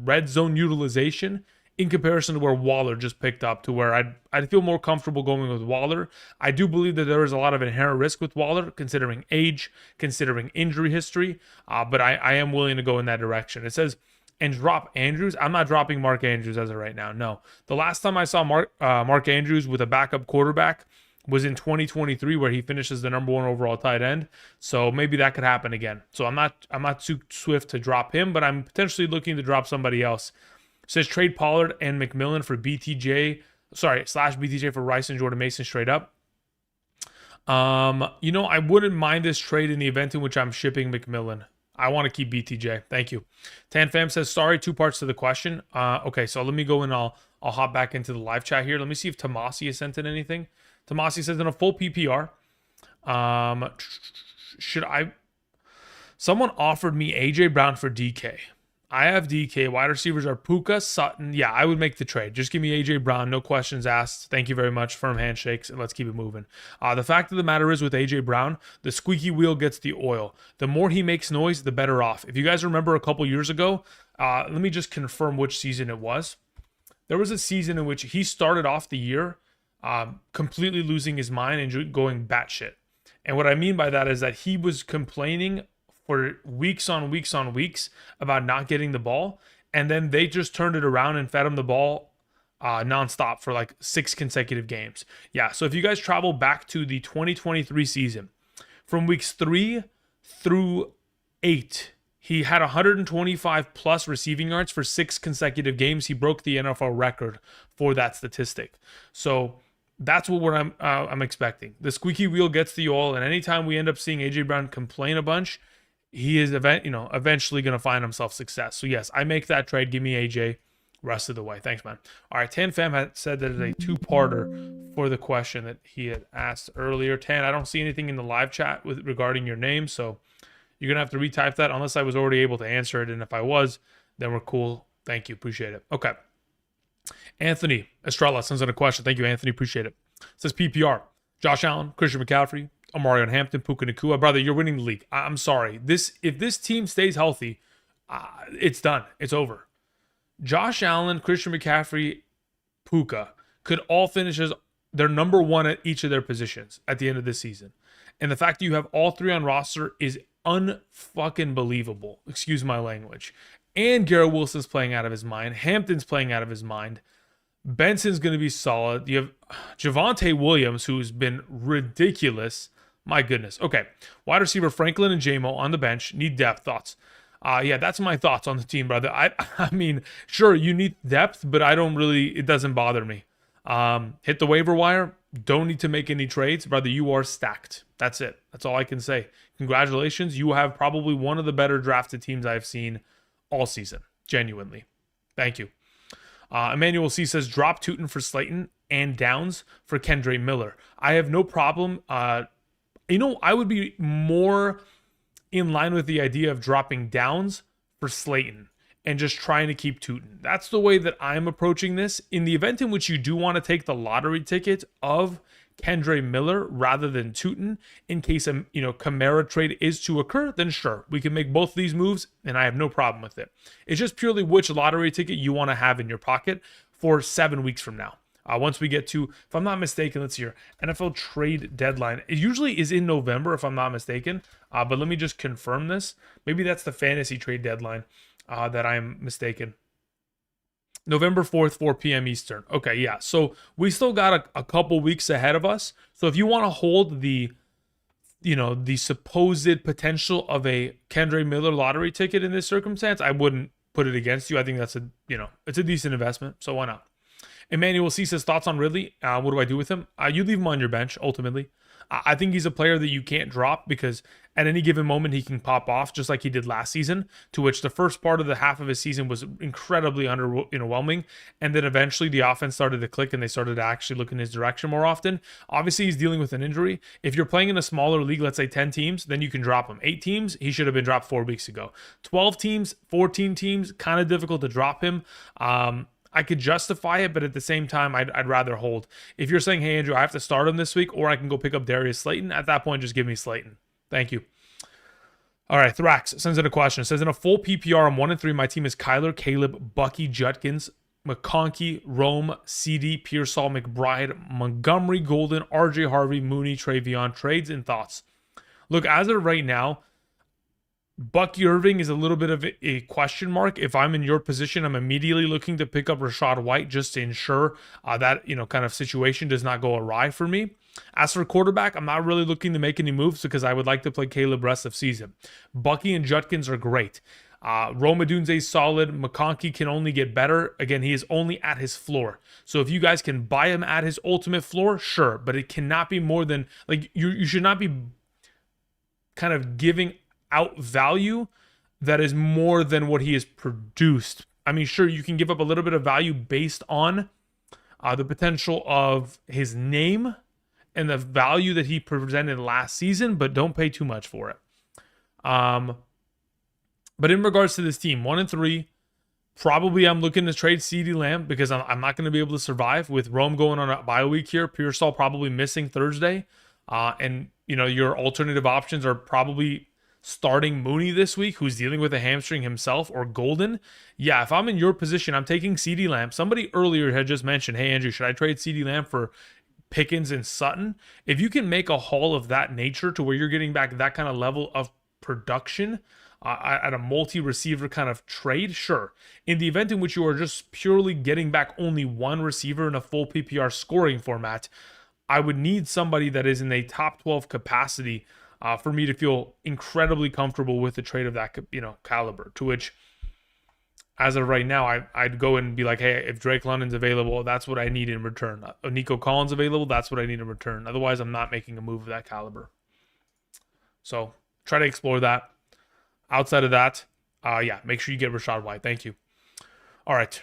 Speaker 1: red zone utilization in comparison to where Waller just picked up, to where I'd feel more comfortable going with Waller. I do believe that there is a lot of inherent risk with Waller, considering age, considering injury history, but I am willing to go in that direction. It says, and drop Andrews. I'm not dropping Mark Andrews as of right now. No. The last time I saw Mark Andrews with a backup quarterback was in 2023, where he finishes the number 1 overall tight end. So maybe that could happen again. So I'm not too swift to drop him, but I'm potentially looking to drop somebody else. It says trade Pollard and McMillan for /BTJ for Rice and Jordan Mason straight up. I wouldn't mind this trade in the event in which I'm shipping McMillan. I want to keep BTJ. Thank you. TanFam says, sorry, 2 parts to the question. Okay, so let me go and I'll hop back into the live chat here. Let me see if Tomasi has sent in anything. Tomasi says, in a full PPR, someone offered me AJ Brown for DK. I have DK. Wide receivers are Puka, Sutton. Yeah, I would make the trade. Just give me AJ Brown. No questions asked. Thank you very much. Firm handshakes, and let's keep it moving. The fact of the matter is, with AJ Brown, the squeaky wheel gets the oil. The more he makes noise, the better off. If you guys remember a couple years ago, let me just confirm which season it was. There was a season in which he started off the year completely losing his mind and going batshit. And what I mean by that is that he was complaining for weeks on weeks on weeks about not getting the ball, and then they just turned it around and fed him the ball nonstop for like 6 consecutive games. Yeah, so if you guys travel back to the 2023 season, from weeks 3 through 8, he had 125 plus receiving yards for 6 consecutive games. He broke the NFL record for that statistic. So that's what I'm expecting. The squeaky wheel gets the oil, and anytime we end up seeing AJ Brown complain a bunch, he is eventually going to find himself success. So yes, I make that trade. Give me AJ rest of the way. Thanks, man. All right, Tan Fam had said that it's a 2-parter for the question that he had asked earlier. Tan, I don't see anything in the live chat regarding your name, so you're going to have to retype that unless I was already able to answer it, and if I was, then we're cool. Thank you. Appreciate it. Okay. Anthony Estrella sends in a question. Thank you, Anthony. Appreciate it. Says PPR. Josh Allen, Christian McCaffrey, Omarion Hampton, Puka Nacua. Brother, you're winning the league. I'm sorry. If this team stays healthy, it's done. It's over. Josh Allen, Christian McCaffrey, Puka could all finish as their number 1 at each of their positions at the end of this season. And the fact that you have all 3 on roster is unfucking believable. Excuse my language. And Garrett Wilson's playing out of his mind. Hampton's playing out of his mind. Benson's going to be solid. You have Javonte Williams, who's been ridiculous. My goodness. Okay. Wide receiver Franklin and JMO on the bench. Need depth. Thoughts? Yeah, that's my thoughts on the team, brother. I mean, sure, you need depth, but it doesn't bother me. Hit the waiver wire. Don't need to make any trades. Brother, you are stacked. That's it. That's all I can say. Congratulations. You have probably one of the better drafted teams I've seen all season. Genuinely. Thank you. Emmanuel C says, drop Tootin for Slayton and Downs for Kendre Miller. I have no problem. I would be more in line with the idea of dropping Downs for Slayton and just trying to keep Tootin. That's the way that I'm approaching this. In the event in which you do want to take the lottery ticket of Kendre Miller rather than Tootin, in case a Kamara trade is to occur, then sure, we can make both of these moves, and I have no problem with it. It's just purely which lottery ticket you want to have in your pocket for 7 weeks from now. Once we get to, if I'm not mistaken, let's see here, NFL trade deadline. It usually is in November, if I'm not mistaken, but let me just confirm this. Maybe that's the fantasy trade deadline that I'm mistaken. November 4th, 4 p.m. Eastern. Okay, yeah. So we still got a couple weeks ahead of us. So if you want to hold the supposed potential of a Kendre Miller lottery ticket in this circumstance, I wouldn't put it against you. I think that's it's a decent investment. So why not? Emmanuel C says, thoughts on Ridley? What do I do with him? You leave him on your bench, ultimately. I think he's a player that you can't drop because at any given moment he can pop off just like he did last season, to which the first part of the half of his season was incredibly underwhelming, and then eventually the offense started to click and they started to actually look in his direction more often. Obviously, he's dealing with an injury. If you're playing in a smaller league, let's say 10 teams, then you can drop him. 8 teams, he should have been dropped 4 weeks ago. 12 teams, 14 teams, kind of difficult to drop him. I could justify it, but at the same time, I'd rather hold. If you're saying, hey, Andrew, I have to start him this week, or I can go pick up Darius Slayton, at that point, just give me Slayton. Thank you. All right, Thrax sends in a question. It says, in a full PPR, I'm 1-3. My team is Kyler, Caleb, Bucky, Judkins, McConkey, Rome, CD, Pearsall, McBride, Montgomery, Golden, RJ Harvey, Mooney, Travion. Trades and thoughts. Look, as of right now, Bucky Irving is a little bit of a question mark. If I'm in your position, I'm immediately looking to pick up Rachaad White just to ensure that, kind of situation does not go awry for me. As for quarterback, I'm not really looking to make any moves because I would like to play Caleb rest of season. Bucky and Judkins are great. Rome Odunze's solid. McConkey can only get better. Again, he is only at his floor. So if you guys can buy him at his ultimate floor, sure. But it cannot be more than, you should not be kind of giving out value that is more than what he has produced. I mean, sure, you can give up a little bit of value based on the potential of his name and the value that he presented last season, but don't pay too much for it. But in regards to this team, 1-3, probably I'm looking to trade CeeDee Lamb because I'm not going to be able to survive with Rome going on a bye week here. Pearsall probably missing Thursday. And, your alternative options are probably starting Mooney this week, who's dealing with a hamstring himself, or Golden. Yeah, if I'm in your position, I'm taking CeeDee Lamb. Somebody earlier had just mentioned, hey, Andrew, should I trade CeeDee Lamb for Pickens and Sutton? If you can make a haul of that nature to where you're getting back that kind of level of production at a multi-receiver kind of trade, sure. In the event in which you are just purely getting back only one receiver in a full PPR scoring format, I would need somebody that is in a top 12 capacity for me to feel incredibly comfortable with the trade of that, caliber. To which, as of right now, I'd go and be like, hey, if Drake London's available, that's what I need in return. Nico Collins available, that's what I need in return. Otherwise, I'm not making a move of that caliber. So try to explore that. Outside of that, make sure you get Rachaad White. Thank you. All right.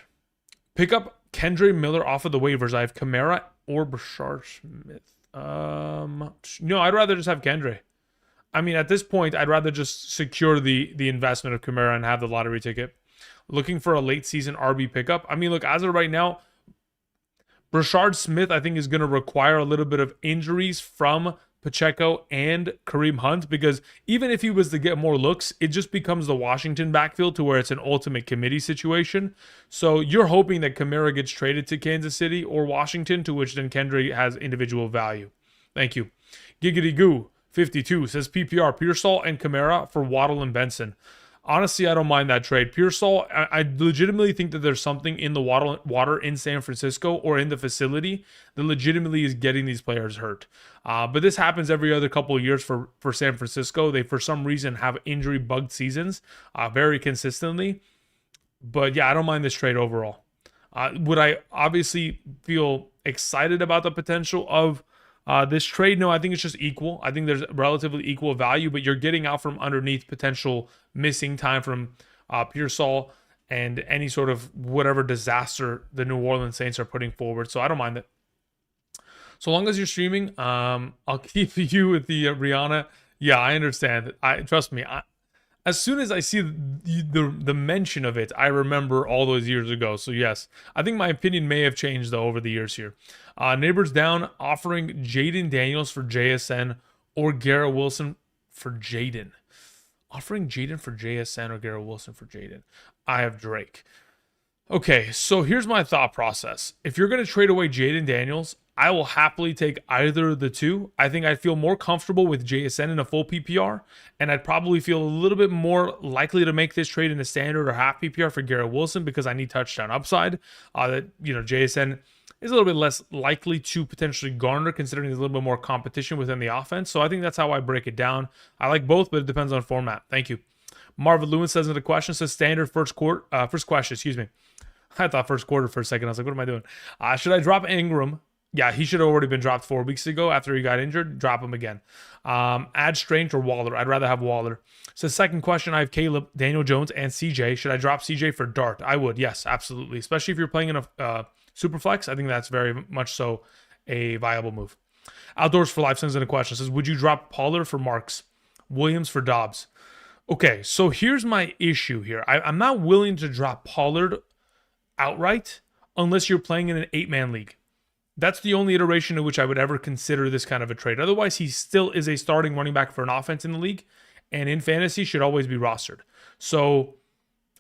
Speaker 1: Pick up Kendre Miller off of the waivers. I have Kamara or Brashard Smith. No, I'd rather just have Kendre. I mean, at this point, I'd rather just secure the investment of Kamara and have the lottery ticket. Looking for a late season RB pickup. I mean, look, as of right now, Brashard Smith, I think, is going to require a little bit of injuries from Pacheco and Kareem Hunt, because even if he was to get more looks, it just becomes the Washington backfield to where it's an ultimate committee situation. So you're hoping that Kamara gets traded to Kansas City or Washington, to which then Kendrick has individual value. Thank you. Giggity Goo 52 says PPR, Pearsall and Kamara for Waddle and Benson. Honestly, I don't mind that trade. Pearsall, I legitimately think that there's something in the water in San Francisco or in the facility that legitimately is getting these players hurt. But this happens every other couple of years for San Francisco. They, for some reason, have injury-bugged seasons very consistently. But yeah, I don't mind this trade overall. Would I obviously feel excited about the potential of this trade? No, I think it's just equal. I think there's relatively equal value, but you're getting out from underneath potential missing time from Pearsall and any sort of whatever disaster the New Orleans Saints are putting forward. So I don't mind it. So long as you're streaming, I'll keep you with the Rihanna. Yeah, I understand. Trust me. As soon as I see the mention of it, I remember all those years ago. So yes, I think my opinion may have changed though over the years here. Neighbors Down offering Jaden Daniels for JSN or Garrett Wilson for Jaden. Offering Jaden for JSN or Garrett Wilson for Jaden. I have Drake. Okay, so here's my thought process. If you're going to trade away Jaden Daniels, I will happily take either of the two. I think I'd feel more comfortable with JSN in a full PPR, and I'd probably feel a little bit more likely to make this trade in a standard or half PPR for Garrett Wilson because I need touchdown upside. JSN is a little bit less likely to potentially garner considering there's a little bit more competition within the offense. So I think that's how I break it down. I like both, but it depends on format. Thank you. Marvin Lewin says in the question, says standard first question, I thought first quarter for a second. I was like, what am I doing? Should I drop Ingram? Yeah, he should have already been dropped 4 weeks ago after he got injured. Drop him again. Add Strange or Waller. I'd rather have Waller. So second question, I have Caleb, Daniel Jones, and CJ. Should I drop CJ for Dart? I would. Yes, absolutely. Especially if you're playing in a super flex. I think that's very much so a viable move. Outdoors for Life sends in a question. It says, would you drop Pollard for Marks? Williams for Dobbs? Okay, so here's my issue here. I'm not willing to drop Pollard outright unless you're playing in an 8-man league. That's the only iteration in which I would ever consider this kind of a trade. Otherwise, he still is a starting running back for an offense in the league, and in fantasy should always be rostered. So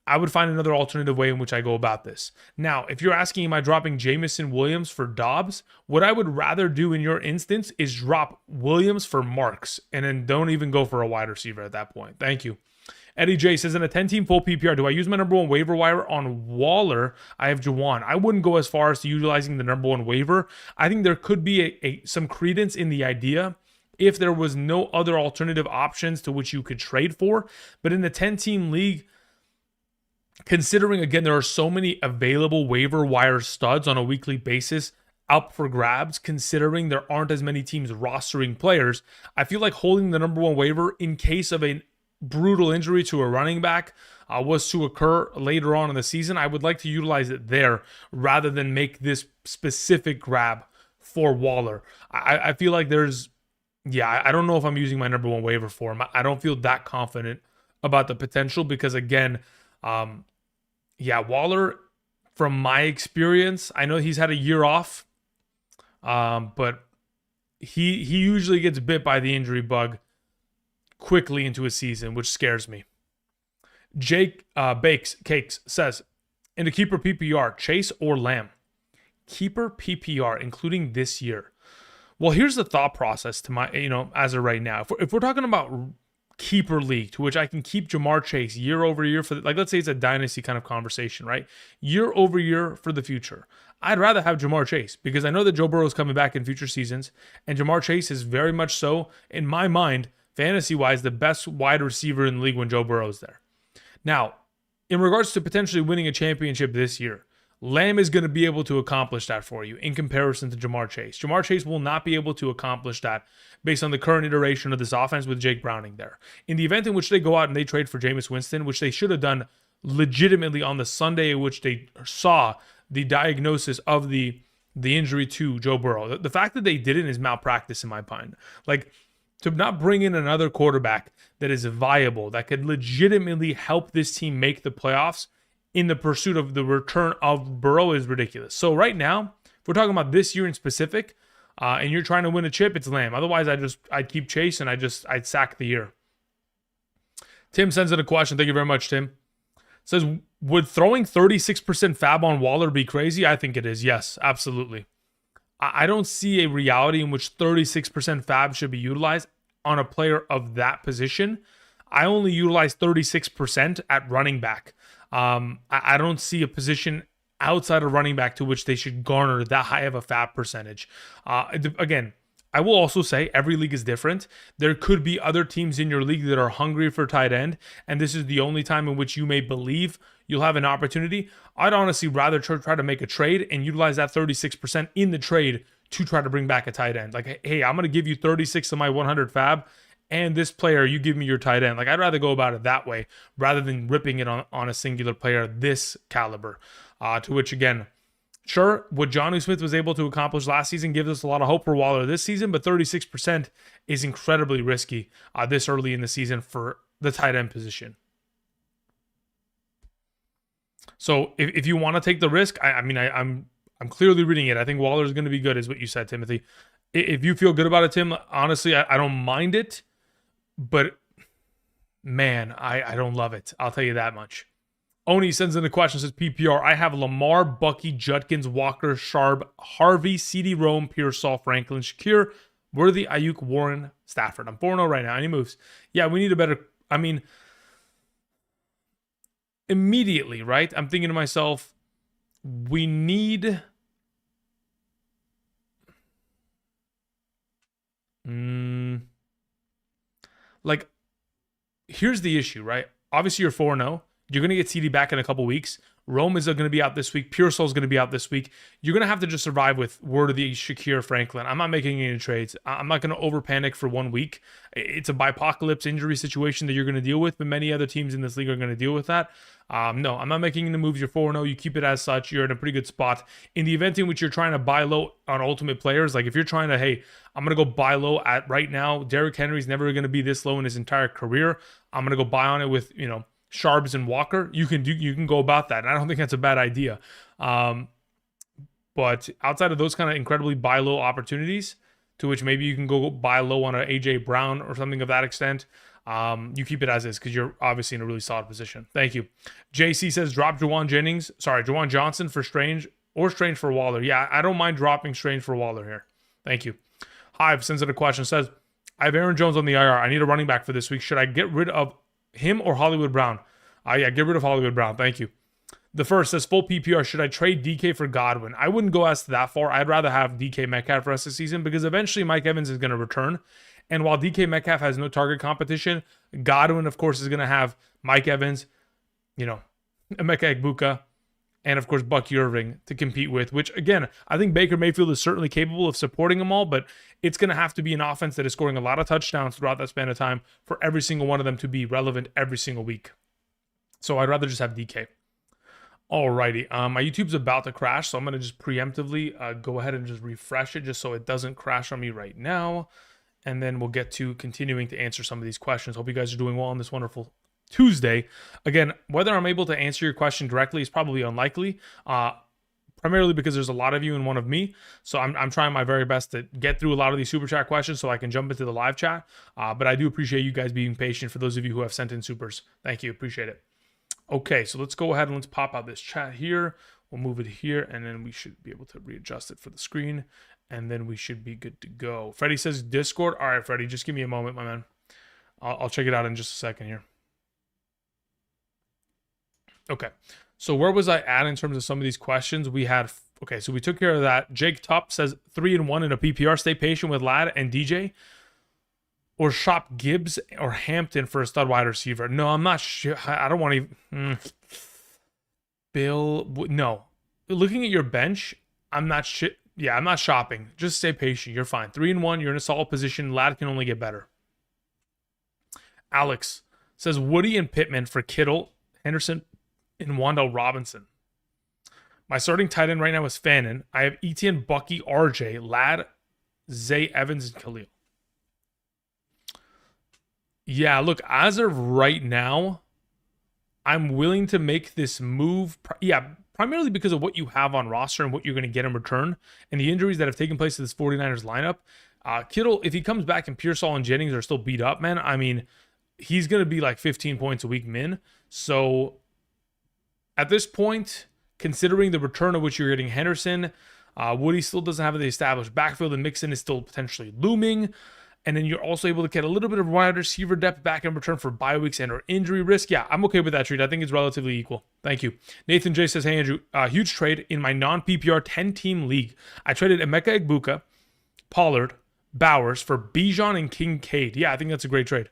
Speaker 1: I would find another alternative way in which I go about this. Now, if you're asking, am I dropping Jamison Williams for Dobbs? What I would rather do in your instance is drop Williams for Marks, and then don't even go for a wide receiver at that point. Thank you. Eddie J says, in a 10-team full PPR, do I use my number one waiver wire on Waller? I have Juwan. I wouldn't go as far as to utilizing the number one waiver. I think there could be some credence in the idea if there was no other alternative options to which you could trade for. But in the 10-team league, considering, again, there are so many available waiver wire studs on a weekly basis up for grabs, considering there aren't as many teams rostering players, I feel like holding the number one waiver in case of a brutal injury to a running back was to occur later on in the season, I would like to utilize it there rather than make this specific grab for Waller. I feel like I don't know if I'm using my number one waiver for him. I don't feel that confident about the potential because, again, Waller, from my experience, I know he's had a year off, but he usually gets bit by the injury bug quickly into a season, which scares me. Jake Cakes says, in the keeper PPR, Chase or Lamb? Keeper PPR, including this year. Well, here's the thought process to my, as of right now. If we're talking about keeper league to which I can keep Jamar Chase year over year for, let's say it's a dynasty kind of conversation, right? Year over year for the future. I'd rather have Jamar Chase because I know that Joe Burrow is coming back in future seasons, and Jamar Chase is very much so, in my mind, fantasy-wise, the best wide receiver in the league when Joe Burrow is there. Now, in regards to potentially winning a championship this year, Lamb is going to be able to accomplish that for you in comparison to Jamar Chase. Jamar Chase will not be able to accomplish that based on the current iteration of this offense with Jake Browning there. In the event in which they go out and they trade for Jameis Winston, which they should have done legitimately on the Sunday in which they saw the diagnosis of the injury to Joe Burrow. The fact that they didn't is malpractice in my mind. To not bring in another quarterback that is viable, that could legitimately help this team make the playoffs in the pursuit of the return of Burrow is ridiculous. So right now, if we're talking about this year in specific, and you're trying to win a chip, it's Lamb. Otherwise, I'd keep Chase and I'd sack the year. Tim sends in a question. Thank you very much, Tim. Says, would throwing 36% fab on Waller be crazy? I think it is. Yes, absolutely. I don't see a reality in which 36% fab should be utilized on a player of that position. I only utilize 36% at running back. I don't see a position outside of running back to which they should garner that high of a fab percentage. Again, I will also say every league is different. There could be other teams in your league that are hungry for tight end, and this is the only time in which you may believe you'll have an opportunity. I'd honestly rather try to make a trade and utilize that 36% in the trade to try to bring back a tight end. Hey, I'm going to give you 36 of my 100 fab, and this player, you give me your tight end. I'd rather go about it that way rather than ripping it on a singular player this caliber. To which, again, sure, what Jonnu Smith was able to accomplish last season gives us a lot of hope for Waller this season, but 36% is incredibly risky this early in the season for the tight end position. So if you want to take the risk, I'm clearly reading it. I think Waller is going to be good, is what you said, Timothy. If you feel good about it, Tim, honestly, I don't mind it, but man, I don't love it. I'll tell you that much. Oni sends in a question, says PPR. I have Lamar, Bucky, Judkins, Walker, Sharp, Harvey, CD Rome, Pearsall, Franklin, Shakir, Worthy, Ayuk, Warren, Stafford. I'm 4-0 right now. Any moves? Yeah, we need a better. Immediately, right? I'm thinking to myself, we need. Here's the issue, right? Obviously, you're 4-0. You're going to get CD back in a couple weeks. Rome is going to be out this week. Pearsall is going to be out this week. You're going to have to just survive with word of the Shakir Franklin. I'm not making any trades. I'm not going to over panic for 1 week. It's a bipocalypse injury situation that you're going to deal with, but many other teams in this league are going to deal with that. No, I'm not making any moves. You're 4-0. You keep it as such. You're in a pretty good spot. In the event in which you're trying to buy low on ultimate players, like if you're trying to, hey, I'm going to go buy low at right now, Derrick Henry's never going to be this low in his entire career. I'm going to go buy on it with, Sharps and Walker. You can go about that. And I don't think that's a bad idea. But outside of those kind of incredibly buy low opportunities, to which maybe you can go buy low on an AJ Brown or something of that extent, you keep it as is because you're obviously in a really solid position. Thank you. JC says drop Juwan Johnson for Strange or Strange for Waller. Yeah, I don't mind dropping Strange for Waller here. Thank you. Hive sends in a question. Says, I have Aaron Jones on the IR. I need a running back for this week. Should I get rid of him or Hollywood Brown? Yeah, get rid of Hollywood Brown. Thank you. The first says full PPR. Should I trade DK for Godwin? I wouldn't go as that far. I'd rather have DK Metcalf for the rest of the season because eventually Mike Evans is going to return. And while DK Metcalf has no target competition, Godwin, of course, is going to have Mike Evans, Emeka Egbuka, and of course Bucky Irving to compete with, which again, I think Baker Mayfield is certainly capable of supporting them all, but it's going to have to be an offense that is scoring a lot of touchdowns throughout that span of time for every single one of them to be relevant every single week. So I'd rather just have DK. Alrighty, my YouTube's about to crash, so I'm going to just preemptively go ahead and just refresh it just so it doesn't crash on me right now. And then we'll get to continuing to answer some of these questions. Hope you guys are doing well on this wonderful Tuesday. Again, whether I'm able to answer your question directly is probably unlikely, primarily because there's a lot of you and one of me. So I'm trying my very best to get through a lot of these super chat questions so I can jump into the live chat. But I do appreciate you guys being patient for those of you who have sent in supers. Thank you. Appreciate it. Okay, so let's go ahead and let's pop out this chat here. We'll move it here, and then we should be able to readjust it for the screen, and then we should be good to go. Freddie says Discord. All right, Freddie, just give me a moment, my man. I'll check it out in just a second here. Okay, so where was I at in terms of some of these questions? We had, okay, so we took care of that. Jake Top says 3-1 in a PPR. Stay patient with Ladd and DJ. Or shop Gibbs or Hampton for a stud wide receiver. No, I'm not sure. I don't want to. Bill, no. Looking at your bench, I'm not shit. Yeah, I'm not shopping. Just stay patient. You're fine. 3-1. You're in a solid position. Ladd can only get better. Alex says Woody and Pittman for Kittle, Henderson, and Wan'Dale Robinson. My starting tight end right now is Fannin. I have Etienne, Bucky, RJ, Ladd, Zay Evans, and Khalil. Yeah, look, as of right now, I'm willing to make this move. Primarily because of what you have on roster and what you're going to get in return and the injuries that have taken place to this 49ers lineup. Kittle, if he comes back and Pearsall and Jennings are still beat up, man, I mean, he's going to be like 15 points a week min. So at this point, considering the return of which you're getting Henderson, Woody still doesn't have the established backfield, and Mixon is still potentially looming. And then you're also able to get a little bit of wide receiver depth back in return for bye weeks and or injury risk. Yeah, I'm okay with that trade. I think it's relatively equal. Thank you. Nathan J says, hey, Andrew, huge trade in my non-PPR 10-team league. I traded Emeka Egbuka, Pollard, Bowers for Bijan and Kincaid. Yeah, I think that's a great trade.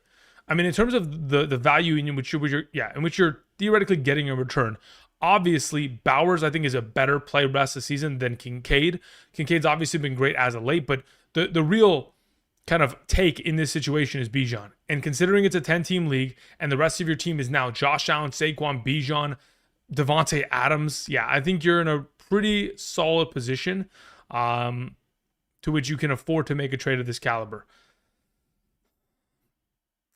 Speaker 1: I mean, in terms of the value in which you're theoretically getting a return, obviously Bowers I think is a better play rest of the season than Kincaid. Kincaid's obviously been great as of late, but the real kind of take in this situation is Bijan. And considering it's a 10-team league and the rest of your team is now Josh Allen, Saquon, Bijan, Devontae Adams, yeah, I think you're in a pretty solid position to which you can afford to make a trade of this caliber.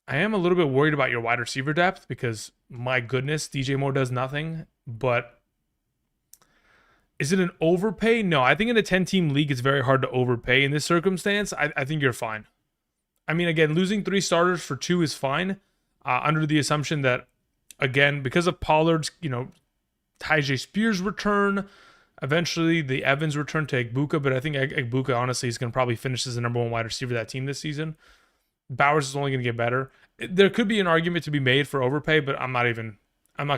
Speaker 1: I am a little bit worried about your wide receiver depth because, my goodness, DJ Moore does nothing. But is it an overpay? No, I think in a 10-team league, it's very hard to overpay. In this circumstance, I think you're fine. I mean, again, losing 3 starters for 2 is fine, under the assumption that, again, because of Pollard's, Tyjae Spears return, eventually the Evans return to Egbuka, but I think Egbuka, honestly, is going to probably finish as the number 1 wide receiver of that team this season. Bowers is only going to get better. There could be an argument to be made for overpay, but I'm not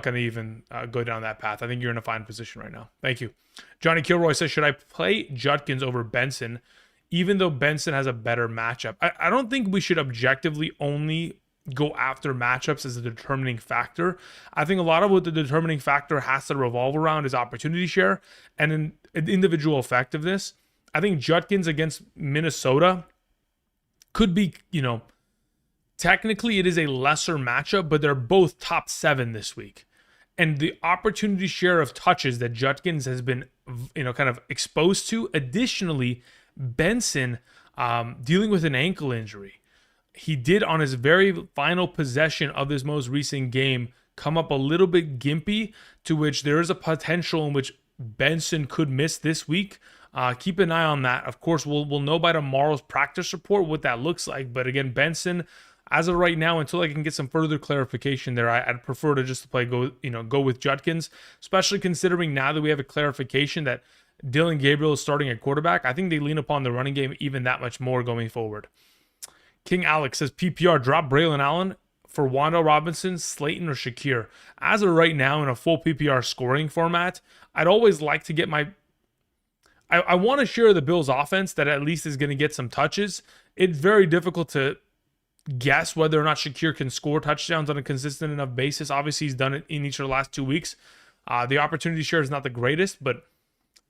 Speaker 1: going to even go down that path. I think you're in a fine position right now. Thank you. Johnny Kilroy says, should I play Judkins over Benson, even though Benson has a better matchup? I don't think we should objectively only go after matchups as a determining factor. I think a lot of what the determining factor has to revolve around is opportunity share and individual effectiveness. I think Judkins against Minnesota could be, technically it is a lesser matchup, but they're both top 7 this week. And the opportunity share of touches that Judkins has been, kind of exposed to. Additionally, Benson dealing with an ankle injury. He did on his very final possession of this most recent game come up a little bit gimpy, to which there is a potential in which Benson could miss this week. Keep an eye on that. Of course, we'll know by tomorrow's practice report what that looks like. But again, Benson, as of right now, until I can get some further clarification there, I'd prefer to just go with Judkins, especially considering now that we have a clarification that Dylan Gabriel is starting at quarterback. I think they lean upon the running game even that much more going forward. King Alex says PPR, drop Braylon Allen for Wan'Dale Robinson, Slayton, or Shakir. As of right now, in a full PPR scoring format, I'd always like to get I want to share the Bills offense that at least is going to get some touches. It's very difficult to guess whether or not Shakir can score touchdowns on a consistent enough basis. Obviously, he's done it in each of the last 2 weeks. The opportunity share is not the greatest, but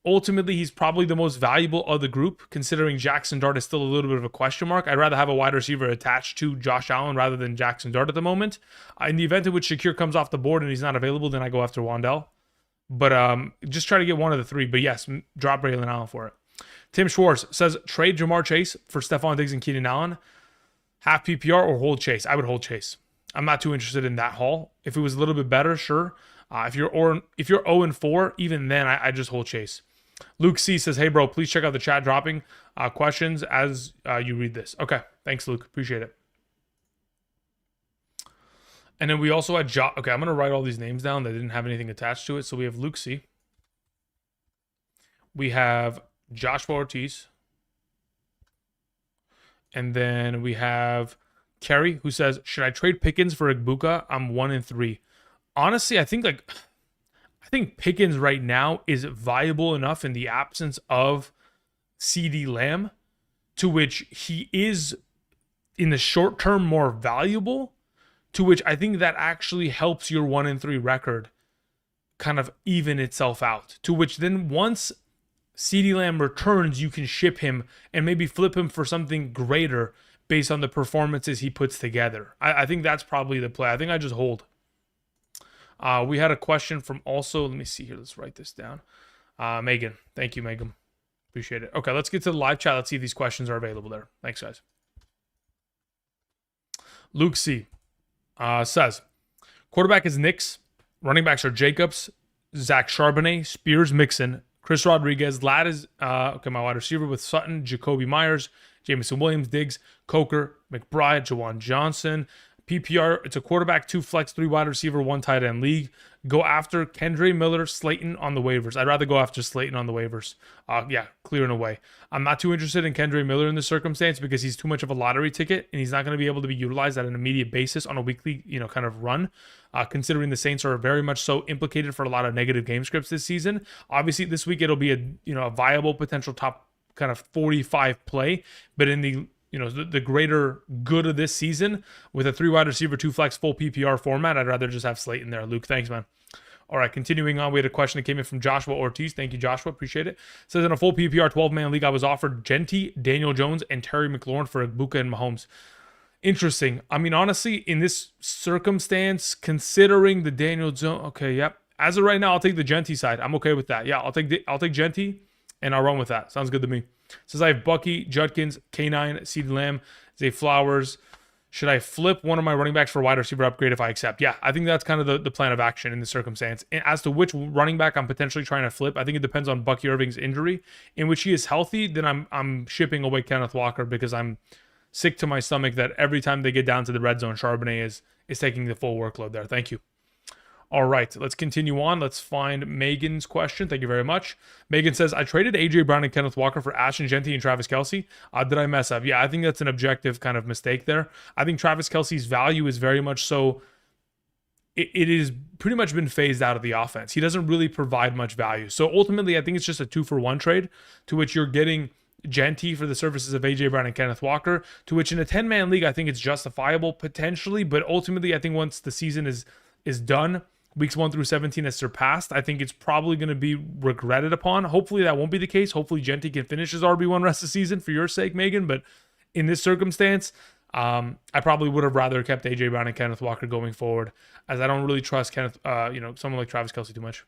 Speaker 1: ultimately, he's probably the most valuable of the group, considering Jackson Dart is still a little bit of a question mark. I'd rather have a wide receiver attached to Josh Allen rather than Jackson Dart at the moment. In the event in which Shakir comes off the board and he's not available, then I go after Wan'Dale. But just try to get one of the 3. But yes, drop Braylon Allen for it. Tim Schwartz says, trade Jamar Chase for Stephon Diggs and Keenan Allen. Half PPR or hold Chase? I would hold Chase. I'm not too interested in that haul. If it was a little bit better, sure. If you're 0-4, even then, I just hold Chase. Luke C says, hey, bro, please check out the chat dropping questions as you read this. Okay. Thanks, Luke. Appreciate it. And then we also had okay, I'm going to write all these names down that didn't have anything attached to it. So we have Luke C. We have Joshua Ortiz. And then we have Kerry, who says, should I trade Pickens for Igbuka? I'm 1-3. Honestly, I think Pickens right now is viable enough in the absence of CeeDee Lamb, to which he is in the short term more valuable, to which I think that actually helps your 1-3 record kind of even itself out, to which then once CeeDee Lamb returns, you can ship him and maybe flip him for something greater based on the performances he puts together. I think that's probably the play. I think I just hold. We had a question from also, let me see here. Let's write this down. Megan. Thank you, Megan. Appreciate it. Okay, let's get to the live chat. Let's see if these questions are available there. Thanks, guys. Luke C. Says, quarterback is Nix. Running backs are Jacobs, Zach Charbonnet, Spears, Mixon, Chris Rodriguez. Ladd is, my wide receiver with Sutton, Jacoby Myers, Jameson Williams, Diggs, Coker, McBride, Jawan Johnson. PPR, it's a quarterback, 2 flex, 3 wide receiver, 1 tight end league. Go after Kendre Miller, Slayton on the waivers. I'd rather go after Slayton on the waivers. Clear and away. I'm not too interested in Kendre Miller in this circumstance because he's too much of a lottery ticket and he's not going to be able to be utilized at an immediate basis on a weekly, kind of run. Considering the Saints are very much so implicated for a lot of negative game scripts this season. Obviously, this week it'll be a viable potential top kind of 45 play, but in the greater good of this season with a 3 wide receiver, 2 flex, full PPR format, I'd rather just have Slayton there. Luke, thanks, man. All right, continuing on, we had a question that came in from Joshua Ortiz. Thank you, Joshua. Appreciate it. Says, in a full PPR 12-man league, I was offered Genty, Daniel Jones, and Terry McLaurin for Igbuka and Mahomes. Interesting. I mean, honestly, in this circumstance, considering the Daniel Jones, okay, yep. As of right now, I'll take the Genty side. I'm okay with that. Yeah, I'll take Genty, and I'll run with that. Sounds good to me. Says I have Bucky, Judkins, K9, CeeDee Lamb, Zay Flowers. Should I flip one of my running backs for a wide receiver upgrade if I accept? Yeah, I think that's kind of the plan of action in this circumstance. And as to which running back I'm potentially trying to flip, I think it depends on Bucky Irving's injury. In which he is healthy, then I'm shipping away Kenneth Walker because I'm sick to my stomach that every time they get down to the red zone, Charbonnet is taking the full workload there. Thank you. All right, let's continue on. Let's find Megan's question. Thank you very much. Megan says, I traded A.J. Brown and Kenneth Walker for Ashton Genty and Travis Kelce. Did I mess up? Yeah, I think that's an objective kind of mistake there. I think Travis Kelce's value is very much so, it is pretty much been phased out of the offense. He doesn't really provide much value. So ultimately, I think it's just a 2-for-1 trade to which you're getting Genty for the services of AJ Brown and Kenneth Walker, to which in a 10-man league, I think it's justifiable potentially, but ultimately I think once the season is done, weeks 1 through 17 has surpassed, I think it's probably going to be regretted upon. Hopefully that won't be the case. Hopefully Genty can finish his RB1 rest of the season for your sake, Megan, but in this circumstance, I probably would have rather kept AJ Brown and Kenneth Walker going forward, as I don't really trust someone like Travis Kelce too much.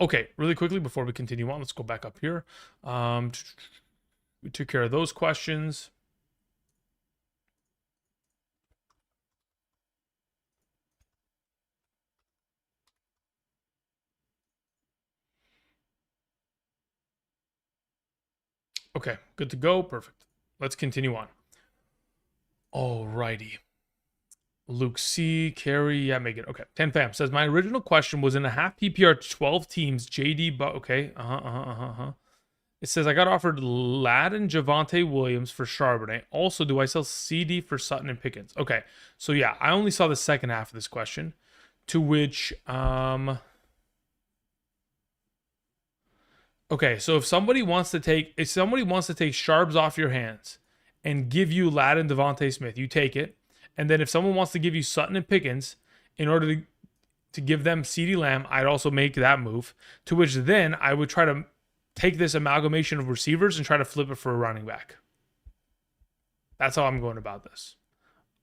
Speaker 1: Okay, really quickly before we continue on, let's go back up here. We took care of those questions. Okay, good to go. Perfect. Let's continue on. Alrighty. Luke C, Carey, yeah, Megan. Okay, 10 fam says my original question was in a half PPR 12 teams. JD, but okay, It says I got offered Ladd and Javonte Williams for Charbonnet. Also, do I sell CD for Sutton and Pickens? Okay, so yeah, I only saw the second half of this question, to which okay, so if somebody wants to take Sharps off your hands and give you Ladd and Devontae Smith, you take it. And then if someone wants to give you Sutton and Pickens in order to give them CeeDee Lamb, I'd also make that move, to which then I would try to take this amalgamation of receivers and try to flip it for a running back. That's how I'm going about this.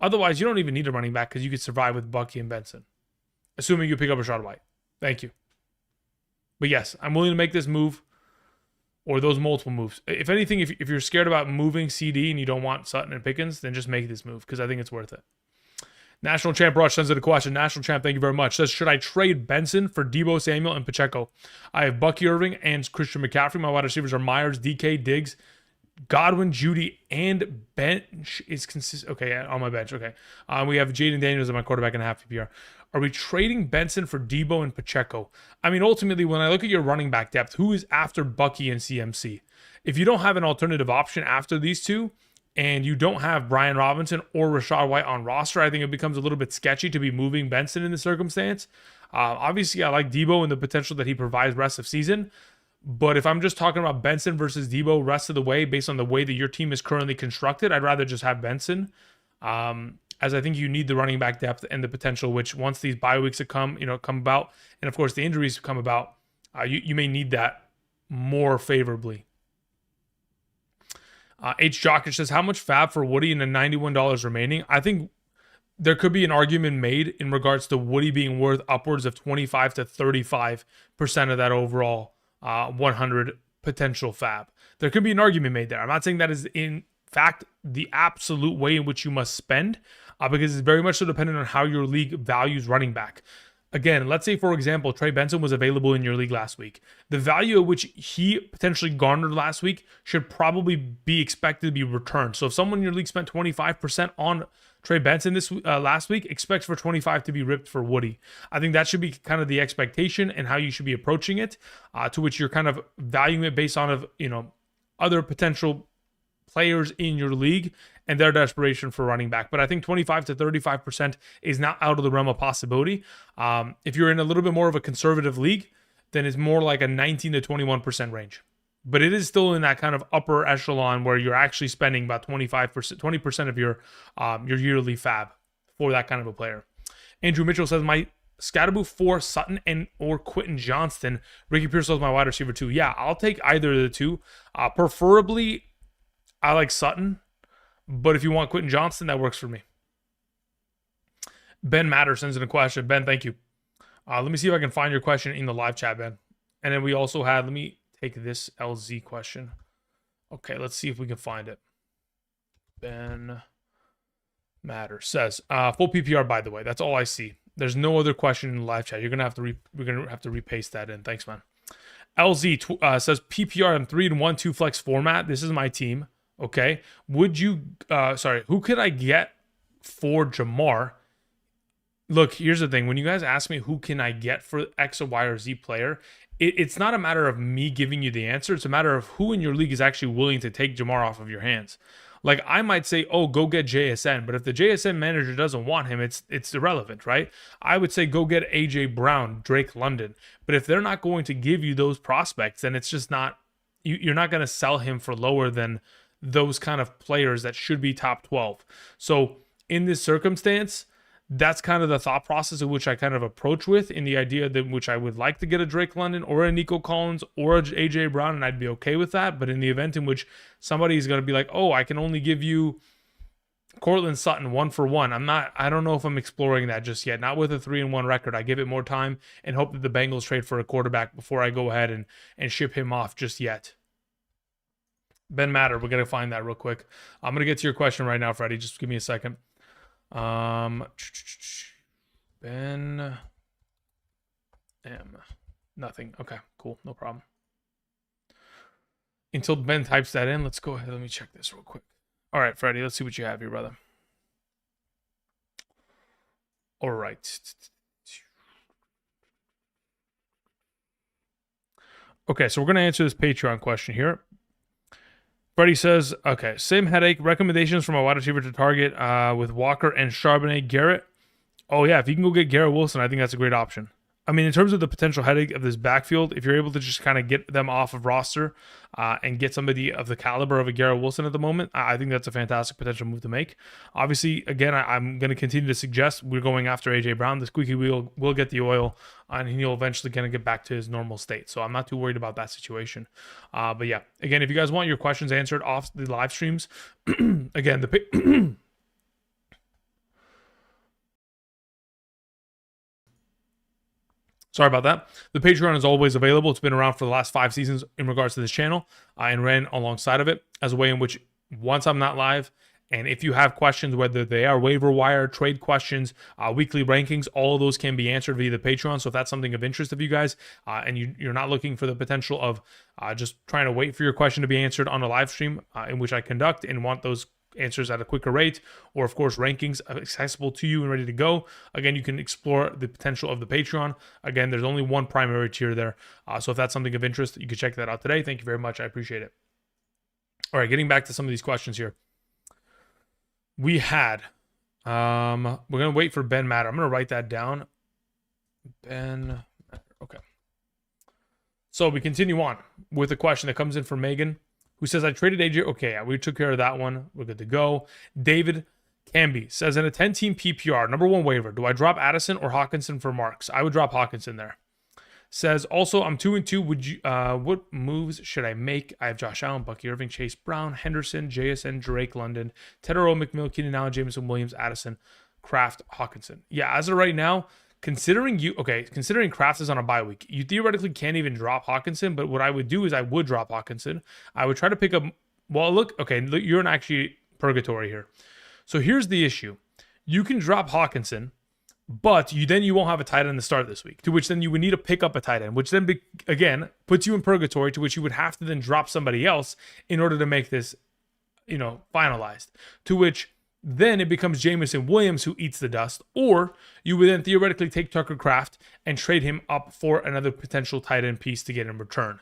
Speaker 1: Otherwise, you don't even need a running back because you could survive with Bucky and Benson, assuming you pick up Rachaad White. Thank you. But yes, I'm willing to make this move or those multiple moves. If anything, if you're scared about moving CD and you don't want Sutton and Pickens, then just make this move because I think it's worth it. National Champ Rush sends it a question. National Champ, thank you very much. Says, should I trade Benson for Deebo Samuel and Pacheco? I have Bucky Irving and Christian McCaffrey. My wide receivers are Myers, DK, Diggs, Godwin, Judy, and bench is consistent. Okay, on my bench. Okay. We have Jaden Daniels as my quarterback in a half PPR. Are we trading Benson for Deebo and Pacheco? I mean, ultimately, when I look at your running back depth, who is after Bucky and CMC? If you don't have an alternative option after these two, and you don't have Brian Robinson or Rachaad White on roster, I think it becomes a little bit sketchy to be moving Benson in this circumstance. Obviously, I like Deebo and the potential that he provides rest of season. But if I'm just talking about Benson versus Deebo rest of the way, based on the way that your team is currently constructed, I'd rather just have Benson. As I think you need the running back depth and the potential, which once these bye weeks come about, and of course the injuries come about, you may need that more favorably. H. Jokic says, how much fab for Woody and the $91 remaining? I think there could be an argument made in regards to Woody being worth upwards of 25 to 35% of that overall 100 potential fab. There could be an argument made there. I'm not saying that is in fact the absolute way in which you must spend, because it's very much so dependent on how your league values running back. Again, let's say, for example, Trey Benson was available in your league last week. The value at which he potentially garnered last week should probably be expected to be returned. So if someone in your league spent 25% on Trey Benson this last week, expect for 25 to be ripped for Woody. I think that should be kind of the expectation and how you should be approaching it, to which you're kind of valuing it based on other potential players in your league and their desperation for running back. But I think 25 to 35% is not out of the realm of possibility. If you're in a little bit more of a conservative league, then it's more like a 19 to 21% range. But it is still in that kind of upper echelon where you're actually spending about 20% of your yearly fab for that kind of a player. Andrew Mitchell says, my Scatterboo for Sutton and or Quentin Johnston. Ricky Pearsall is my wide receiver too. Yeah, I'll take either of the two. Preferably, I like Sutton, but if you want Quentin Johnston, that works for me. Ben Matter sends in a question. Ben, thank you. Let me see if I can find your question in the live chat, Ben. And then we also had, let me take this LZ question. Okay, let's see if we can find it. Ben Matter says, full PPR, by the way. That's all I see. There's no other question in the live chat. We're gonna have to repaste that in. Thanks, man. LZ says PPR in 3-1-2 flex format. This is my team. Okay. Would you, who could I get for Jamar? Look, here's the thing. When you guys ask me who can I get for X or Y or Z player, it's not a matter of me giving you the answer. It's a matter of who in your league is actually willing to take Jamar off of your hands. Like, I might say, oh, go get JSN. But if the JSN manager doesn't want him, it's irrelevant, right? I would say go get AJ Brown, Drake London. But if they're not going to give you those prospects, then it's just not you're not going to sell him for lower than those kind of players that should be top 12. So in this circumstance, that's kind of the thought process in which I kind of approach with, in the idea that which I would like to get a Drake London or a Nico Collins or a AJ Brown, and I'd be okay with that. But in the event in which somebody is going to be like, oh, I can only give you Cortland Sutton 1-for-1, I don't know if I'm exploring that just yet. Not with a 3-1 record. I give it more time and hope that the Bengals trade for a quarterback before I go ahead and ship him off just yet. Ben Matter, we're going to find that real quick. I'm going to get to your question right now, Freddie. Just give me a second. Ben M. Nothing. Okay, cool. No problem. Until Ben types that in, let's go ahead. Let me check this real quick. All right, Freddie, let's see what you have here, brother. All right. Okay, so we're going to answer this Patreon question here. Freddie says, okay, same headache. Recommendations from a wide receiver to target with Walker and Charbonnet. Garrett. Oh, yeah, if you can go get Garrett Wilson, I think that's a great option. I mean, in terms of the potential headache of this backfield, if you're able to just kind of get them off of roster and get somebody of the caliber of a Garrett Wilson at the moment, I think that's a fantastic potential move to make. Obviously, again, I'm going to continue to suggest we're going after AJ Brown. The squeaky wheel will get the oil, and he'll eventually kind of get back to his normal state. So I'm not too worried about that situation. But yeah, again, if you guys want your questions answered off the live streams, again, the Sorry about that. The Patreon is always available. It's been around for the last 5 seasons in regards to this channel and ran alongside of it as a way in which once I'm not live, and if you have questions, whether they are waiver wire, trade questions, weekly rankings, all of those can be answered via the Patreon. So if that's something of interest of you guys and you're not looking for the potential of just trying to wait for your question to be answered on a live stream in which I conduct and want those answers at a quicker rate, or of course rankings accessible to you and ready to go, again, you can explore the potential of the Patreon. Again, there's only one primary tier there, so if that's something of interest, you can check that out today. Thank you very much. I appreciate it. All right, getting back to some of these questions here. We had we're gonna wait for Ben Matter. I'm gonna write that down. Ben Matter. Okay, so we continue on with a question that comes in from Megan, who says, I traded AJ. Okay, yeah, we took care of that one. We're good to go. David Camby says, in a 10-team PPR, number 1 waiver, do I drop Addison or Hawkinson for Marks? I would drop Hawkinson there. Says, also, I'm 2-2. Would you? What moves should I make? I have Josh Allen, Bucky Irving, Chase Brown, Henderson, JSN, Drake London, Tedero, McMill, Keenan Allen, Jameson Williams, Addison, Kraft, Hawkinson. Yeah, as of right now, considering Kraft is on a bye week, you theoretically can't even drop Hawkinson, but what I would do is I would drop Hawkinson. I would try to pick up, well, look, okay, you're in actually purgatory here. So here's the issue. You can drop Hawkinson, but you won't have a tight end to start this week, to which then you would need to pick up a tight end, which then, again, puts you in purgatory, to which you would have to then drop somebody else in order to make this, finalized, to which then it becomes Jameson Williams who eats the dust, or you would then theoretically take Tucker Kraft and trade him up for another potential tight end piece to get in return.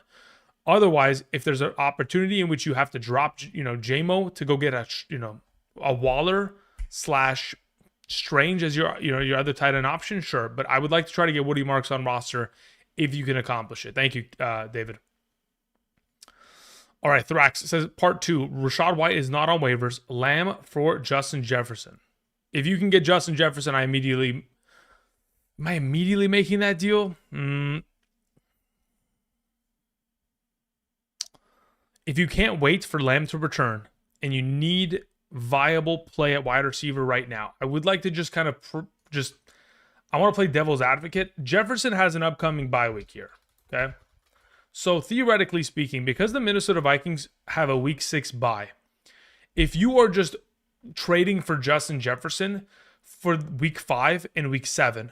Speaker 1: Otherwise, if there's an opportunity in which you have to drop, JMO to go get a Waller / Strange as your other tight end option, sure. But I would like to try to get Woody Marks on roster if you can accomplish it. Thank you, David. All right, Thrax says, part 2, Rachaad White is not on waivers. Lamb for Justin Jefferson. If you can get Justin Jefferson, am I immediately making that deal? If you can't wait for Lamb to return and you need viable play at wide receiver right now, I would like to just kind of I want to play devil's advocate. Jefferson has an upcoming bye week here, okay? So theoretically speaking, because the Minnesota Vikings have a week 6 bye, if you are just trading for Justin Jefferson for week 5 and week 7,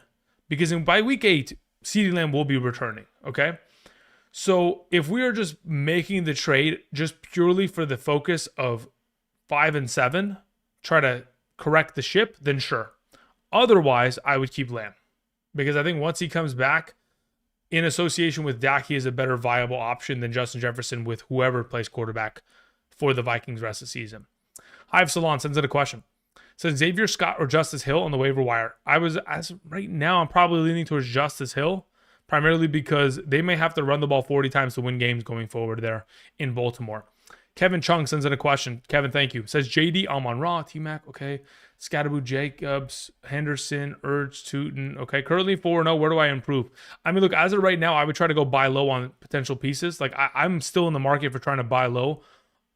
Speaker 1: because by week 8, CeeDee Lamb will be returning, okay? So if we are just making the trade just purely for the focus of 5 and 7, try to correct the ship, then sure. Otherwise, I would keep Lamb, because I think once he comes back, in association with Dak, he is a better viable option than Justin Jefferson with whoever plays quarterback for the Vikings rest of the season. Hive Salon sends in a question. Says Xavier Scott or Justice Hill on the waiver wire. As right now, I'm probably leaning towards Justice Hill, primarily because they may have to run the ball 40 times to win games going forward there in Baltimore. Kevin Chung sends in a question. Kevin, thank you. Says JD, Amon-Ra, T-Mac, okay. Scatterboo, Jacobs, Henderson, Urge, Tootin. Okay, currently 4-0. Where do I improve? I mean, look, as of right now, I would try to go buy low on potential pieces. Like, I'm still in the market for trying to buy low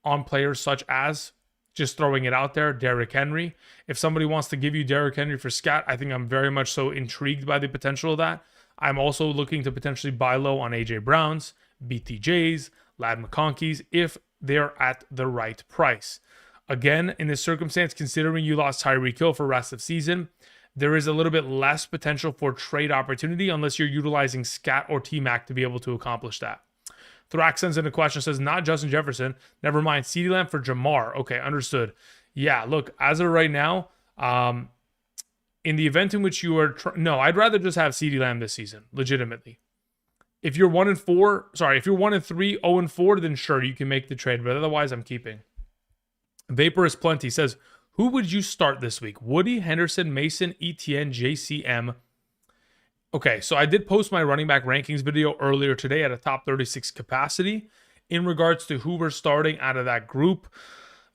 Speaker 1: on players such as, just throwing it out there, Derrick Henry. If somebody wants to give you Derrick Henry for scat, I think I'm very much so intrigued by the potential of that. I'm also looking to potentially buy low on AJ Browns, BTJs, Lad McConkey's, if they're at the right price. Again, in this circumstance, considering you lost Tyreek Hill for rest of season, there is a little bit less potential for trade opportunity unless you're utilizing Scat or T-Mac to be able to accomplish that. Thrax sends in a question, says, not Justin Jefferson. Never mind, CeeDee Lamb for Jamar. Okay, understood. Yeah, look, as of right now, in the event in which you are... no, I'd rather just have CeeDee Lamb this season, legitimately. If you're 1-4, if you're 1-3, 0-4, then sure, you can make the trade, but otherwise I'm keeping. Vapor is Plenty says, who would you start this week? Woody, Henderson, Mason, ETN, JCM. Okay, so I did post my running back rankings video earlier today at a top 36 capacity in regards to who we're starting out of that group.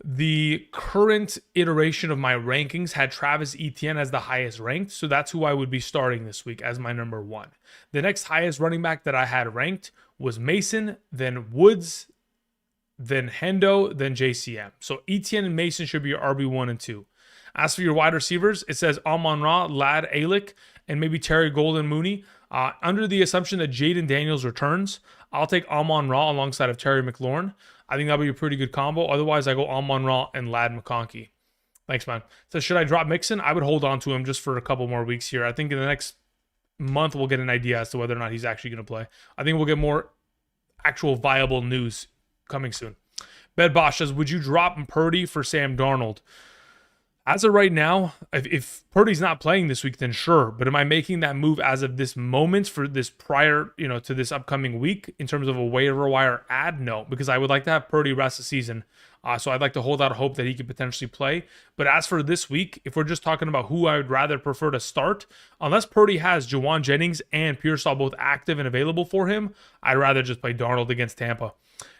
Speaker 1: The current iteration of my rankings had Travis Etienne as the highest ranked, so that's who I would be starting this week as my number one. The next highest running back that I had ranked was Mason, then Woods, then Hendo, then JCM. So Etienne and Mason should be your RB1 and 2. As for your wide receivers, it says Amon-Ra, Lad Alick, and maybe Terry Golden Mooney. Under the assumption that Jaden Daniels returns, I'll take Amon-Ra alongside of Terry McLaurin. I think that'll be a pretty good combo. Otherwise, I go Amon-Ra and Lad McConkey. Thanks, man. So should I drop Mixon? I would hold on to him just for a couple more weeks here. I think in the next month, we'll get an idea as to whether or not he's actually going to play. I think we'll get more actual viable news coming soon. Bed Bosch says, would you drop Purdy for Sam Darnold? As of right now, if Purdy's not playing this week, then sure. But am I making that move as of this moment for this prior, to this upcoming week in terms of a waiver wire ad? No, because I would like to have Purdy rest the season. So I'd like to hold out hope that he could potentially play. But as for this week, if we're just talking about who I would rather prefer to start, unless Purdy has Juwan Jennings and Pearsall both active and available for him, I'd rather just play Darnold against Tampa.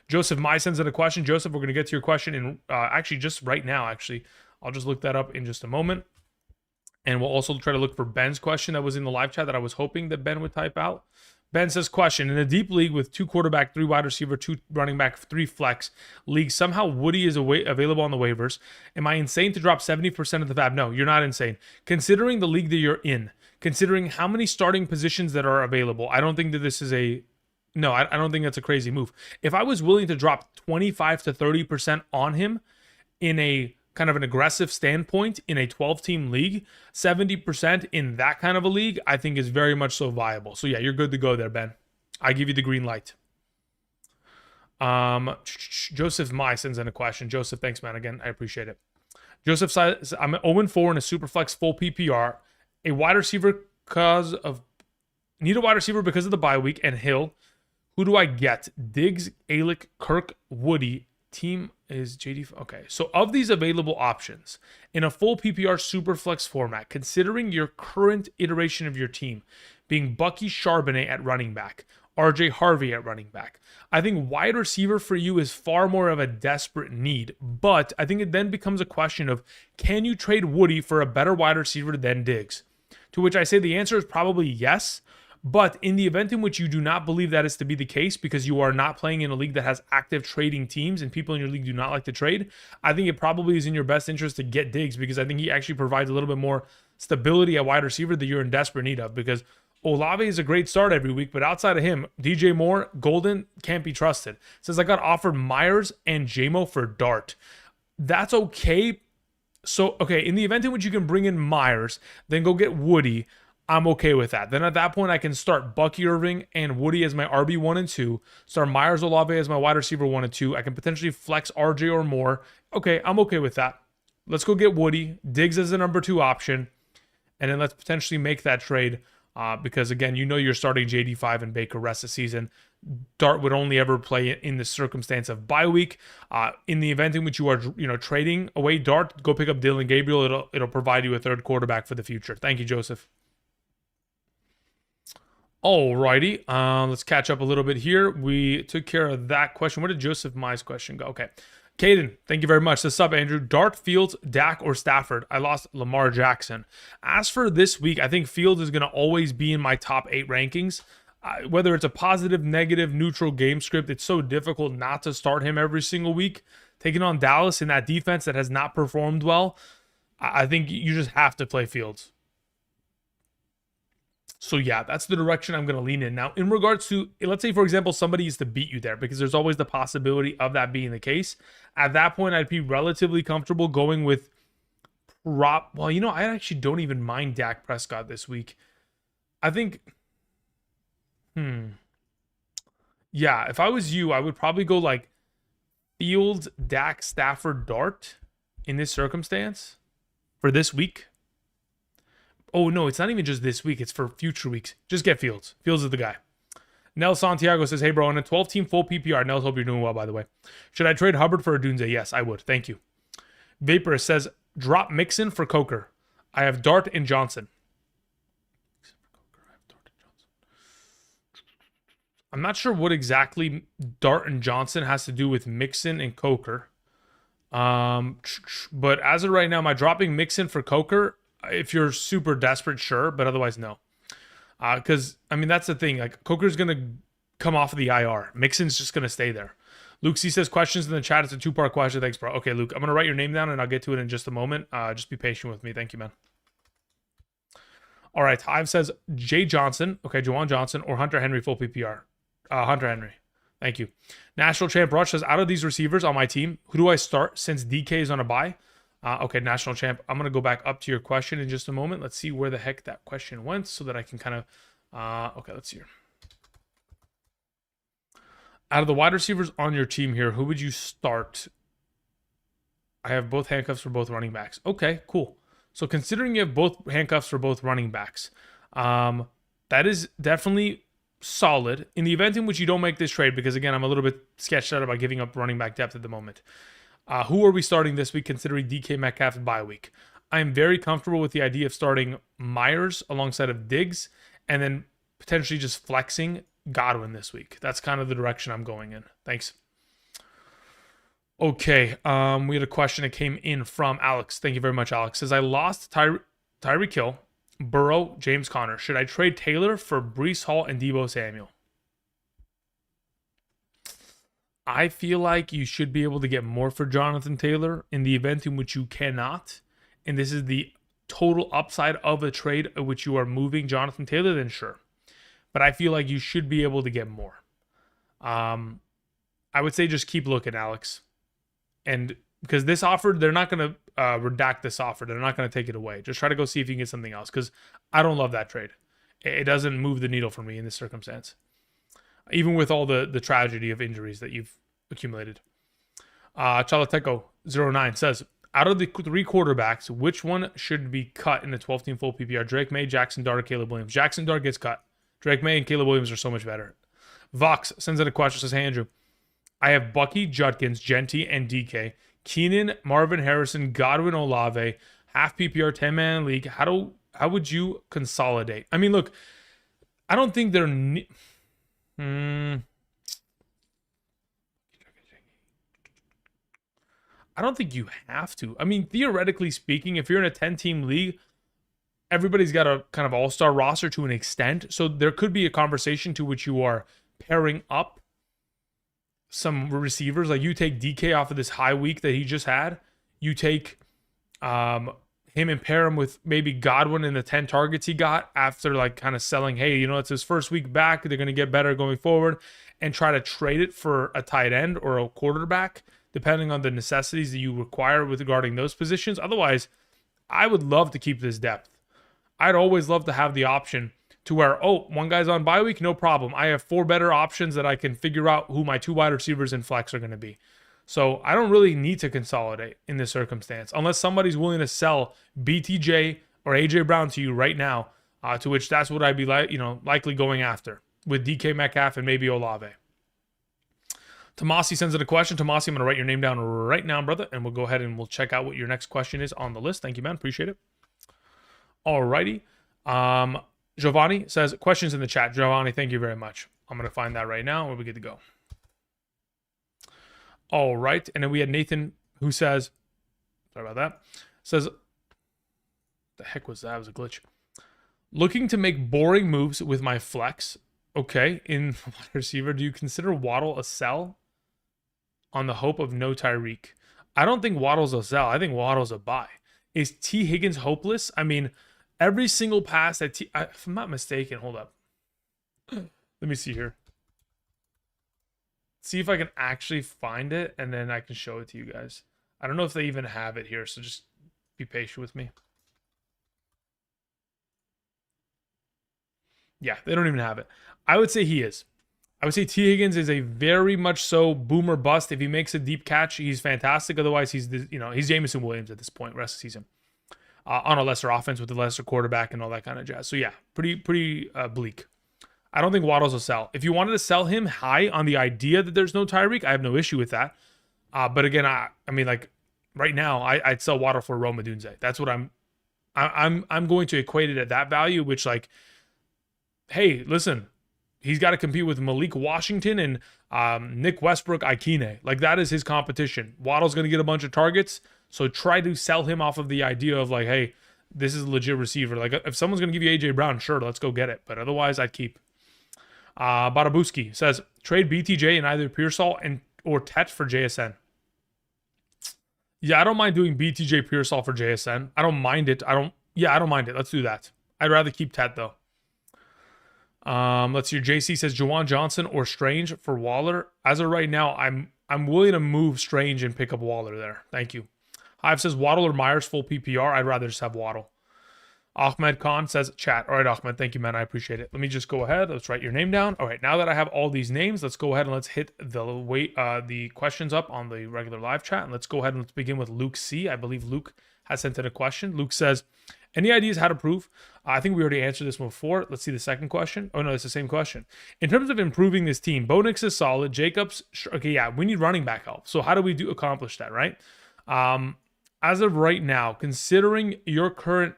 Speaker 1: Joseph Mai sends in a question. Joseph, we're going to get to your question in actually just right now, actually. I'll just look that up in just a moment. And we'll also try to look for Ben's question that was in the live chat that I was hoping that Ben would type out. Ben says, question, in a deep league with 2 quarterback, 3 wide receiver, 2 running back, 3 flex league, somehow Woody is available on the waivers. Am I insane to drop 70% of the fab? No, you're not insane. Considering the league that you're in, considering how many starting positions that are available, I don't think that this is I don't think that's a crazy move. If I was willing to drop 25 to 30% on him in a kind of an aggressive standpoint in a 12-team league, 70% in that kind of a league, I think is very much so viable. So yeah, you're good to go there, Ben. I give you the green light. Joseph Mai sends in a question. Joseph, thanks, man. Again, I appreciate it. Joseph says, I'm 0-4 in a Superflex full PPR. Need a wide receiver because of the bye week and Hill. Who do I get? Diggs, Alick, Kirk, Woody. Team is JD. Okay, so of these available options in a full PPR Superflex format, considering your current iteration of your team being Bucky Charbonnet at running back, RJ Harvey at running back, I think wide receiver for you is far more of a desperate need. But I think it then becomes a question of, can you trade Woody for a better wide receiver than Diggs? To which I say the answer is probably yes. But in the event in which you do not believe that is to be the case because you are not playing in a league that has active trading teams and people in your league do not like to trade, I think it probably is in your best interest to get Diggs because I think he actually provides a little bit more stability at wide receiver that you're in desperate need of, because Olave is a great start every week, but outside of him, DJ Moore, Golden can't be trusted. Says I got offered Myers and JMO for Dart. That's okay. So, okay, in the event in which you can bring in Myers, then go get Woody, I'm okay with that. Then at that point, I can start Bucky Irving and Woody as my RB1 and 2. Start Myers Olave as my wide receiver 1 and 2. I can potentially flex RJ or more. Okay, I'm okay with that. Let's go get Woody. Diggs as the number 2 option. And then let's potentially make that trade because, again, you're starting JD5 and Baker rest of the season. Dart would only ever play in the circumstance of bye week. In the event in which you are, trading away Dart, go pick up Dylan Gabriel. It'll provide you a third quarterback for the future. Thank you, Joseph. Alrighty, let's catch up a little bit here. We took care of that question. Where did Joseph Mai's question go? Okay. Caden, thank you very much. What's up, Andrew? Dart, Fields, Dak, or Stafford? I lost Lamar Jackson. As for this week, I think Fields is going to always be in my top 8 rankings. Whether it's a positive, negative, neutral game script, it's so difficult not to start him every single week. Taking on Dallas in that defense that has not performed well, I think you just have to play Fields. So yeah, that's the direction I'm going to lean in. Now, in regards to, let's say, for example, somebody is to beat you there, because there's always the possibility of that being the case. At that point, I'd be relatively comfortable going with well, you know, I actually don't even mind Dak Prescott this week. I think, yeah, if I was you, I would probably go like Fields, Dak, Stafford, Dart in this circumstance for this week. Oh, no, it's not even just this week. It's for future weeks. Just get Fields. Fields is the guy. Nel Santiago says, hey, bro, in a 12-team full PPR. Nels, hope you're doing well, by the way. Should I trade Hubbard for Odunze? Yes, I would. Thank you. Vapor says, drop Mixon for Coker. I have Dart and Johnson. I'm not sure what exactly Dart and Johnson has to do with Mixon and Coker. But as of right now, am I dropping Mixon for Coker? If you're super desperate, sure, but otherwise, no. Because, I mean, that's the thing. Like, Coker's going to come off of the IR. Mixon's just going to stay there. Luke C says, questions in the chat. It's a 2-part question. Thanks, bro. Okay, Luke, I'm going to write your name down, and I'll get to it in just a moment. Just be patient with me. Thank you, man. All right, Hive says, Jay Johnson. Okay, Juwan Johnson or Hunter Henry full PPR. Hunter Henry. Thank you. National Champ Rush says, out of these receivers on my team, who do I start since DK is on a bye? Okay, National Champ, I'm going to go back up to your question in just a moment. Let's see where the heck that question went so that I can kind of... okay, let's see here. Out of the wide receivers on your team here, who would you start? I have both handcuffs for both running backs. Okay, cool. So considering you have both handcuffs for both running backs, that is definitely solid. In the event in which you don't make this trade, because again, I'm a little bit sketched out about giving up running back depth at the moment. Who are we starting this week considering DK Metcalf's bye week? I am very comfortable with the idea of starting Myers alongside of Diggs and then potentially just flexing Godwin this week. That's kind of the direction I'm going in. Thanks. Okay, we had a question that came in from Alex. Thank you very much, Alex. Says, I lost Tyreek Hill, Burrow, James Conner. Should I trade Taylor for Breece Hall and Deebo Samuel? I feel like you should be able to get more for Jonathan Taylor in the event in which you cannot. And this is the total upside of a trade in which you are moving Jonathan Taylor, then sure. But I feel like you should be able to get more. I would say just keep looking, Alex. And because this offer, they're not going to redact this offer. They're not going to take it away. Just try to go see if you can get something else. Because I don't love that trade. It doesn't move the needle for me in this circumstance. Even with all the tragedy of injuries that you've accumulated. Chalateco09 says, out of the 3 quarterbacks, which one should be cut in the 12-team full PPR? Drake May, Jackson Dart, or Caleb Williams? Jackson Dart gets cut. Drake May and Caleb Williams are so much better. Vox sends in a question, says, hey, Andrew, I have Bucky, Judkins, Genty, and DK. Keenan, Marvin Harrison, Godwin, Olave, half PPR, 10-man league. How would you consolidate? I mean, look, I don't think they're... I don't think you have to. I mean, theoretically speaking, if you're in a 10-team league, everybody's got a kind of all-star roster to an extent. So there could be a conversation to which you are pairing up some receivers. Like you take DK off of this high week that he just had. You take him and pair him with maybe Godwin and the 10 targets he got after like kind of selling, hey, you know, it's his first week back. They're going to get better going forward, and try to trade it for a tight end or a quarterback, depending on the necessities that you require with regarding those positions. Otherwise, I would love to keep this depth. I'd always love to have the option to where, oh, one guy's on bye week, no problem. I have 4 better options that I can figure out who my 2 wide receivers in flex are going to be. So I don't really need to consolidate in this circumstance unless somebody's willing to sell BTJ or AJ Brown to you right now, to which that's what I'd be likely going after with DK Metcalf and maybe Olave. Tomasi sends in a question. Tomasi, I'm going to write your name down right now, brother, and we'll go ahead and we'll check out what your next question is on the list. Thank you, man. Appreciate it. Alrighty. Giovanni says, questions in the chat. Giovanni, thank you very much. I'm going to find that right now. We'll be good to go. All right. And then we had Nathan who says, sorry about that, says, the heck was that? It was a glitch. Looking to make boring moves with my flex. Okay. In wide receiver, do you consider Waddle a sell on the hope of no Tyreek? I don't think Waddle's a sell. I think Waddle's a buy. Is T. Higgins hopeless? I mean, every single pass that if I'm not mistaken, hold up. Let me see here. See if I can actually find it, and then I can show it to you guys. I don't know if they even have it here, so just be patient with me. Yeah, they don't even have it. I would say he is. I would say T. Higgins is a very much so boomer bust. If he makes a deep catch, he's fantastic. Otherwise, he's Jameson Williams at this point, rest of the season, on a lesser offense with a lesser quarterback and all that kind of jazz. So yeah, pretty bleak. I don't think Waddle's a sell. If you wanted to sell him high on the idea that there's no Tyreek, I have no issue with that. But again, I mean, like right now, I'd sell Waddle for Rome Odunze. That's what I'm going to equate it at that value. Which, like, hey, listen, he's got to compete with Malik Washington and Nick Westbrook-Ikine. Like, that is his competition. Waddle's going to get a bunch of targets, so try to sell him off of the idea of like, hey, this is a legit receiver. Like, if someone's going to give you AJ Brown, sure, let's go get it. But otherwise, I'd keep. Barabuski says, trade BTJ in either Pearsall or Tet for JSN. Yeah, I don't mind doing BTJ Pearsall for JSN. I don't mind it. I don't mind it. Let's do that. I'd rather keep Tet though. Let's see. JC says Juwan Johnson or Strange for Waller. As of right now, I'm willing to move Strange and pick up Waller there. Thank you. Hive says Waddle or Myers full PPR. I'd rather just have Waddle. Ahmed Khan says chat. All right, Ahmed. Thank you, man. I appreciate it. Let me just go ahead. Let's write your name down. All right. Now that I have all these names, let's go ahead and let's hit the questions up on the regular live chat. And let's go ahead and let's begin with Luke C. I believe Luke has sent in a question. Luke says, any ideas how to prove? I think we already answered this one before. Let's see the second question. Oh, no, it's the same question. In terms of improving this team, Bo Nix is solid. Jacobs, okay, yeah, we need running back help. So how do we accomplish that, right? As of right now, considering your current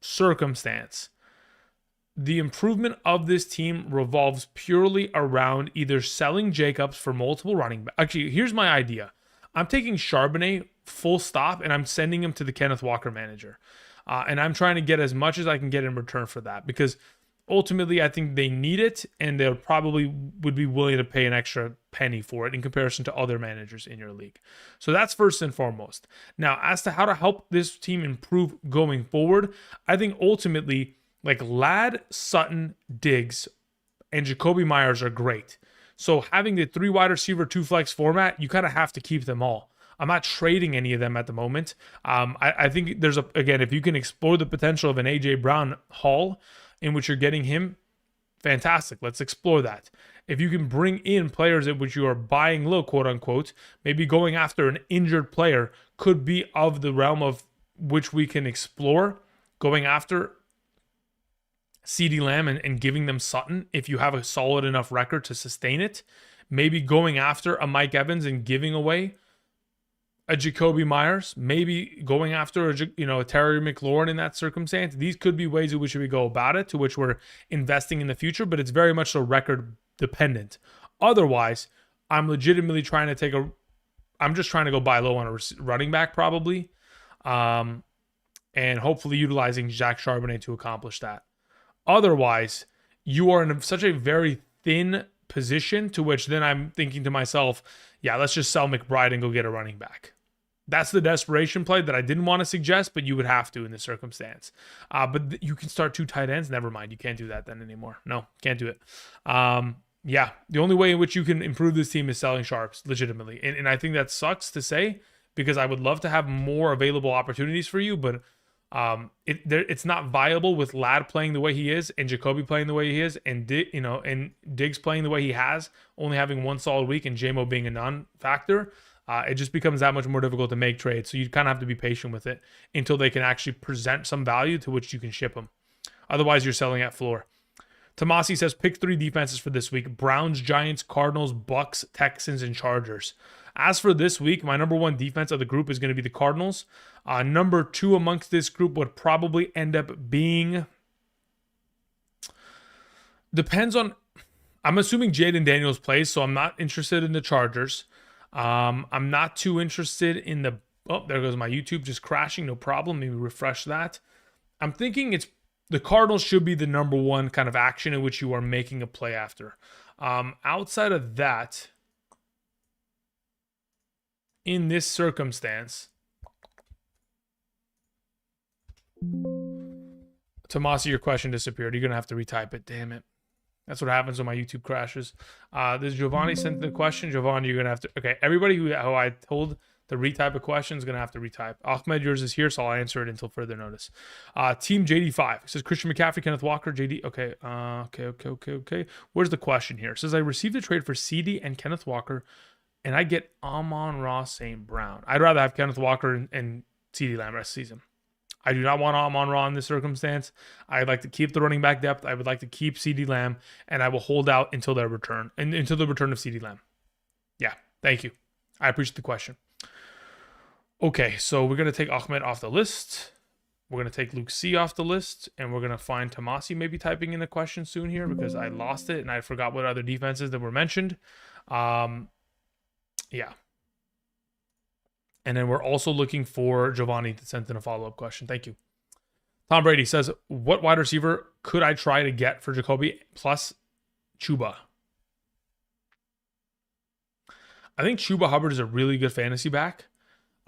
Speaker 1: circumstance, the improvement of this team revolves purely around either selling Jacobs for multiple running backs. Actually, here's my idea. I'm taking Charbonnet full stop and I'm sending him to the Kenneth Walker manager. And I'm trying to get as much as I can get in return for that, because ultimately I think they need it and they probably would be willing to pay an extra penny for it in comparison to other managers in your league. So that's first and foremost. Now, as to how to help this team improve going forward, I think ultimately, like, Ladd, Sutton, Diggs, and Jacoby Myers are great. So having the 3 wide receiver, 2 flex format, you kind of have to keep them all. I'm not trading any of them at the moment. I think there's again, if you can explore the potential of an AJ Brown haul in which you're getting him, fantastic. Let's explore that. If you can bring in players at which you are buying low, quote unquote, maybe going after an injured player could be of the realm of which we can explore going after CeeDee Lamb and giving them Sutton if you have a solid enough record to sustain it. Maybe going after a Mike Evans and giving away a Jacoby Myers, maybe going after a Terry McLaurin in that circumstance. These could be ways in which we go about it, to which we're investing in the future, but it's very much so record dependent. Otherwise, I'm legitimately trying to I'm just trying to go buy low on a running back probably, and hopefully utilizing Zach Charbonnet to accomplish that. Otherwise, you are in such a very thin position to which then I'm thinking to myself, yeah, let's just sell McBride and go get a running back. That's the desperation play that I didn't want to suggest, but you would have to in this circumstance. But you can start 2 tight ends. Never mind. You can't do that then anymore. No, can't do it. Yeah, the only way in which you can improve this team is selling Sharps, legitimately. And I think that sucks to say, because I would love to have more available opportunities for you, but it's not viable with Ladd playing the way he is and Jacoby playing the way he is and Diggs playing the way he has, only having 1 solid week and JMO being a non-factor. It just becomes that much more difficult to make trades. So you kind of have to be patient with it until they can actually present some value to which you can ship them. Otherwise, you're selling at floor. Tomasi says, pick 3 defenses for this week: Browns, Giants, Cardinals, Bucks, Texans, and Chargers. As for this week, my number 1 defense of the group is going to be the Cardinals. Number 2 amongst this group would probably end up being Depends on. I'm assuming Jaden Daniels plays, so I'm not interested in the Chargers. I'm not too interested in the. Oh, there goes my YouTube just crashing. No problem. Maybe refresh that. I'm thinking it's the Cardinals should be the number one kind of action in which you are making a play after. Outside of that, in this circumstance, Tomasi, your question disappeared. You're gonna have to retype it. Damn it. That's what happens when my YouTube crashes. This Giovanni sent the question. Giovanni, you're gonna have to. Okay, everybody who I told to retype a question is gonna have to retype. Ahmed, yours is here, so I'll answer it until further notice. Team JD5 says Christian McCaffrey, Kenneth Walker, JD. Okay, okay. Where's the question here? It says I received a trade for CD and Kenneth Walker, and I get Amon-Ra St. Brown. I'd rather have Kenneth Walker and CD Lamb rest of the season. I do not want Amon-Ra in this circumstance. I'd like to keep the running back depth. I would like to keep CD Lamb, and I will hold out until their return, and until the return of CD Lamb. Yeah, thank you. I appreciate the question. Okay, so we're going to take Ahmed off the list. We're going to take Luke C off the list, and we're going to find Tomasi maybe typing in a question soon here because I lost it, and I forgot what other defenses that were mentioned. Yeah. And then we're also looking for Giovanni to send in a follow-up question. Thank you. Tom Brady says, what wide receiver could I try to get for Jacoby plus Chuba? I think Chuba Hubbard is a really good fantasy back.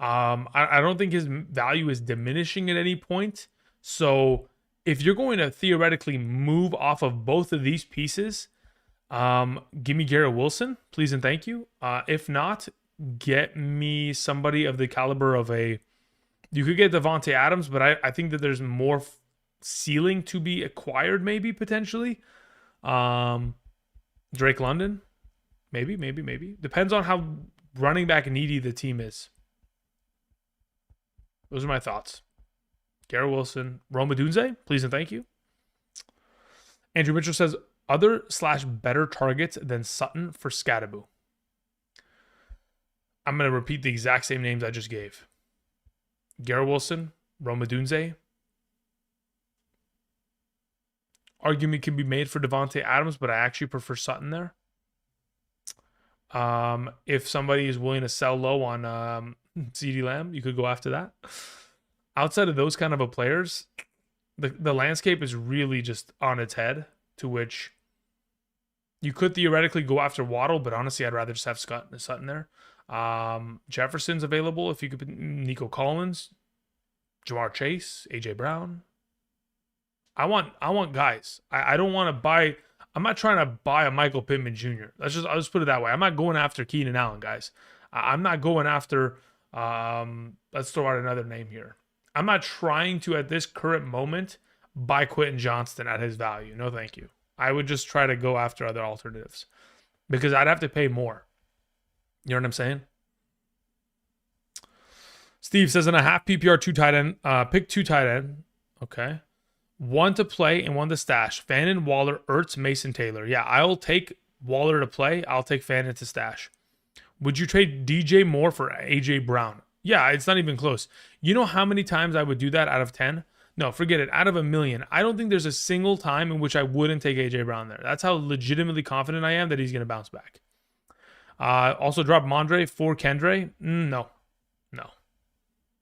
Speaker 1: I don't think his value is diminishing at any point. So if you're going to theoretically move off of both of these pieces, give me Garrett Wilson, please and thank you. If not, get me somebody of the caliber of a. You could get Devontae Adams, but I think that there's more ceiling to be acquired, maybe potentially. Drake London, maybe. Depends on how running back needy the team is. Those are my thoughts. Garrett Wilson, Rome Odunze, please and thank you. Andrew Mitchell says other/better targets than Sutton for Scadaboo. I'm going to repeat the exact same names I just gave. Garrett Wilson, Rome Odunze. Argument can be made for Devontae Adams, but I actually prefer Sutton there. If somebody is willing to sell low on CeeDee Lamb, you could go after that. Outside of those kind of players, the landscape is really just on its head, to which you could theoretically go after Waddle, but honestly, I'd rather just have Sutton there. Jefferson's available if you could put Nico Collins, Jamar Chase, AJ Brown. I want guys. I don't want to buy. I'm not trying to buy a Michael Pittman Jr. I'll just put it that way. I'm not going after Keenan Allen, guys. I'm not going after. Let's throw out another name here. I'm not trying to at this current moment buy Quentin Johnston at his value. No, thank you. I would just try to go after other alternatives because I'd have to pay more. You know what I'm saying? Steve says in a half PPR 2 tight end, pick 2 tight end. Okay. 1 to play and 1 to stash. Fannin, Waller, Ertz, Mason, Taylor. Yeah, I'll take Waller to play. I'll take Fannin to stash. Would you trade DJ Moore for AJ Brown? Yeah, it's not even close. You know how many times I would do that out of 10? No, forget it. Out of a million. I don't think there's a single time in which I wouldn't take AJ Brown there. That's how legitimately confident I am that he's going to bounce back. Also drop Mondre for Kendre. No.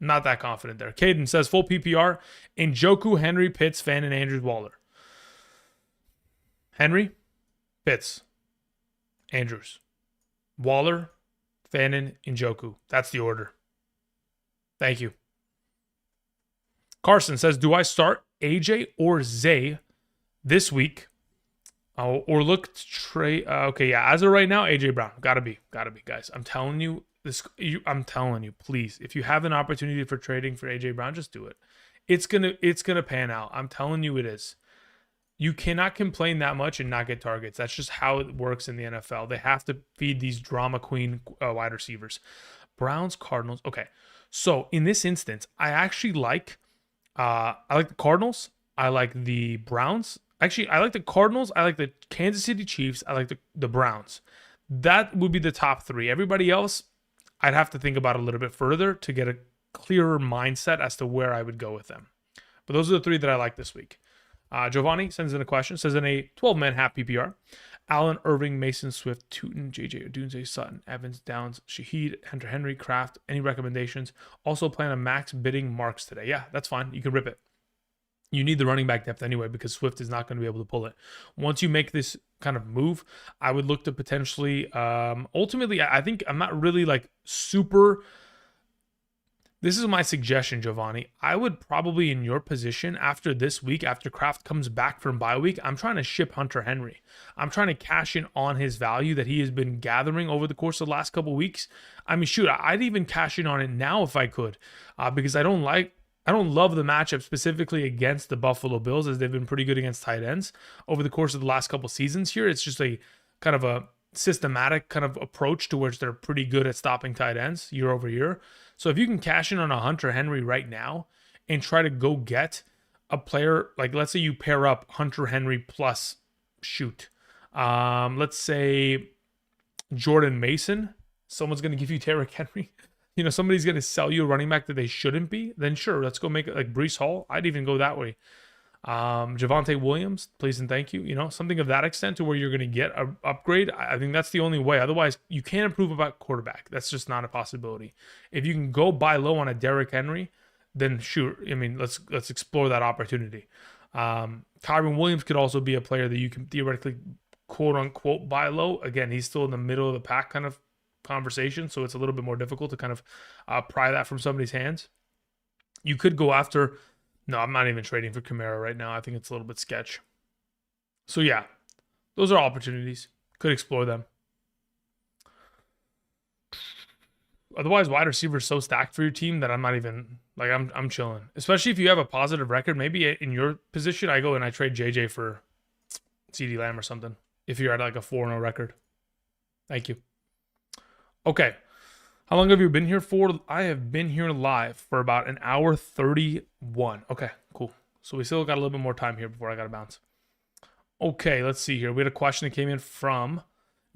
Speaker 1: Not that confident there. Caden says full PPR. Njoku, Henry, Pitts, Fannin, Andrews, Waller. Henry, Pitts, Andrews, Waller, Fannin, Njoku. That's the order. Thank you. Carson says, do I start AJ or Zay this week? Or look to trade. Okay, yeah. As of right now, AJ Brown. Gotta be, guys. I'm telling you this. I'm telling you, please. If you have an opportunity for trading for AJ Brown, just do it. It's gonna pan out. I'm telling you, it is. You cannot complain that much and not get targets. That's just how it works in the NFL. They have to feed these drama queen wide receivers. Browns, Cardinals. Okay, so in this instance, I actually like. I like the Cardinals. I like the Browns. Actually, I like the Cardinals. I like the Kansas City Chiefs. I like the Browns. That would be the top 3. Everybody else, I'd have to think about a little bit further to get a clearer mindset as to where I would go with them. But those are the 3 that I like this week. Giovanni sends in a question, says in a 12-man half PPR, Allen, Irving, Mason, Swift, Tootin, JJ Odunze, Sutton, Evans, Downs, Shaheed, Hunter Henry, Kraft. Any recommendations? Also plan on max bidding Marks today. Yeah, that's fine. You can rip it. You need the running back depth anyway because Swift is not going to be able to pull it. Once you make this kind of move, I would look to potentially, ultimately, I think I'm not really like super. This is my suggestion, Giovanni. I would probably, in your position, after this week, after Kraft comes back from bye week, I'm trying to ship Hunter Henry. I'm trying to cash in on his value that he has been gathering over the course of the last couple of weeks. I mean, shoot, I'd even cash in on it now if I could, because I don't love the matchup specifically against the Buffalo Bills, as they've been pretty good against tight ends over the course of the last couple of seasons here. It's just a kind of a systematic kind of approach to which they're pretty good at stopping tight ends year over year. So if you can cash in on a Hunter Henry right now and try to go get a player, like let's say you pair up Hunter Henry plus let's say Jordan Mason, someone's going to give you Derrick Henry. Somebody's going to sell you a running back that they shouldn't be, then sure, let's go make it like Breece Hall. I'd even go that way. Javonte Williams, please and thank you. Something of that extent to where you're going to get an upgrade. I think that's the only way. Otherwise, you can't improve about quarterback. That's just not a possibility. If you can go buy low on a Derrick Henry, then sure. I mean, let's explore that opportunity. Kyron Williams could also be a player that you can theoretically quote unquote buy low. Again, he's still in the middle of the pack kind of conversation, so it's a little bit more difficult to kind of pry that from somebody's hands. You could go after. No, I'm not even trading for Kamara right now. I think it's a little bit sketch. So yeah, those are opportunities. Could explore them. Otherwise, wide receiver is so stacked for your team that I'm not even like I'm chilling. Especially if you have a positive record. Maybe in your position, I go and I trade JJ for CeeDee Lamb or something. If you're at like a 4-0 record. Thank you. Okay. How long have you been here for? I have been here live for about an hour 31. Okay, cool. So we still got a little bit more time here before I got to bounce. Okay, let's see here. We had a question that came in from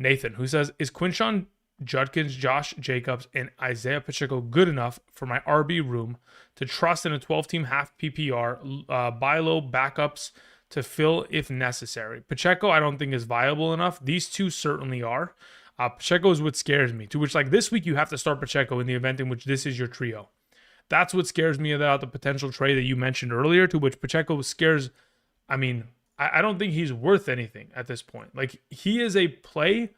Speaker 1: Nathan, who says, is Quinshon Judkins, Josh Jacobs, and Isaiah Pacheco good enough for my RB room to trust in a 12-team half PPR, buy low backups to fill if necessary? Pacheco, I don't think is viable enough. These two certainly are. Pacheco is what scares me, to which like this week you have to start Pacheco in the event in which this is your trio. That's what scares me about the potential trade that you mentioned earlier, to which Pacheco scares. I mean, I don't think he's worth anything at this point. Like, he is a play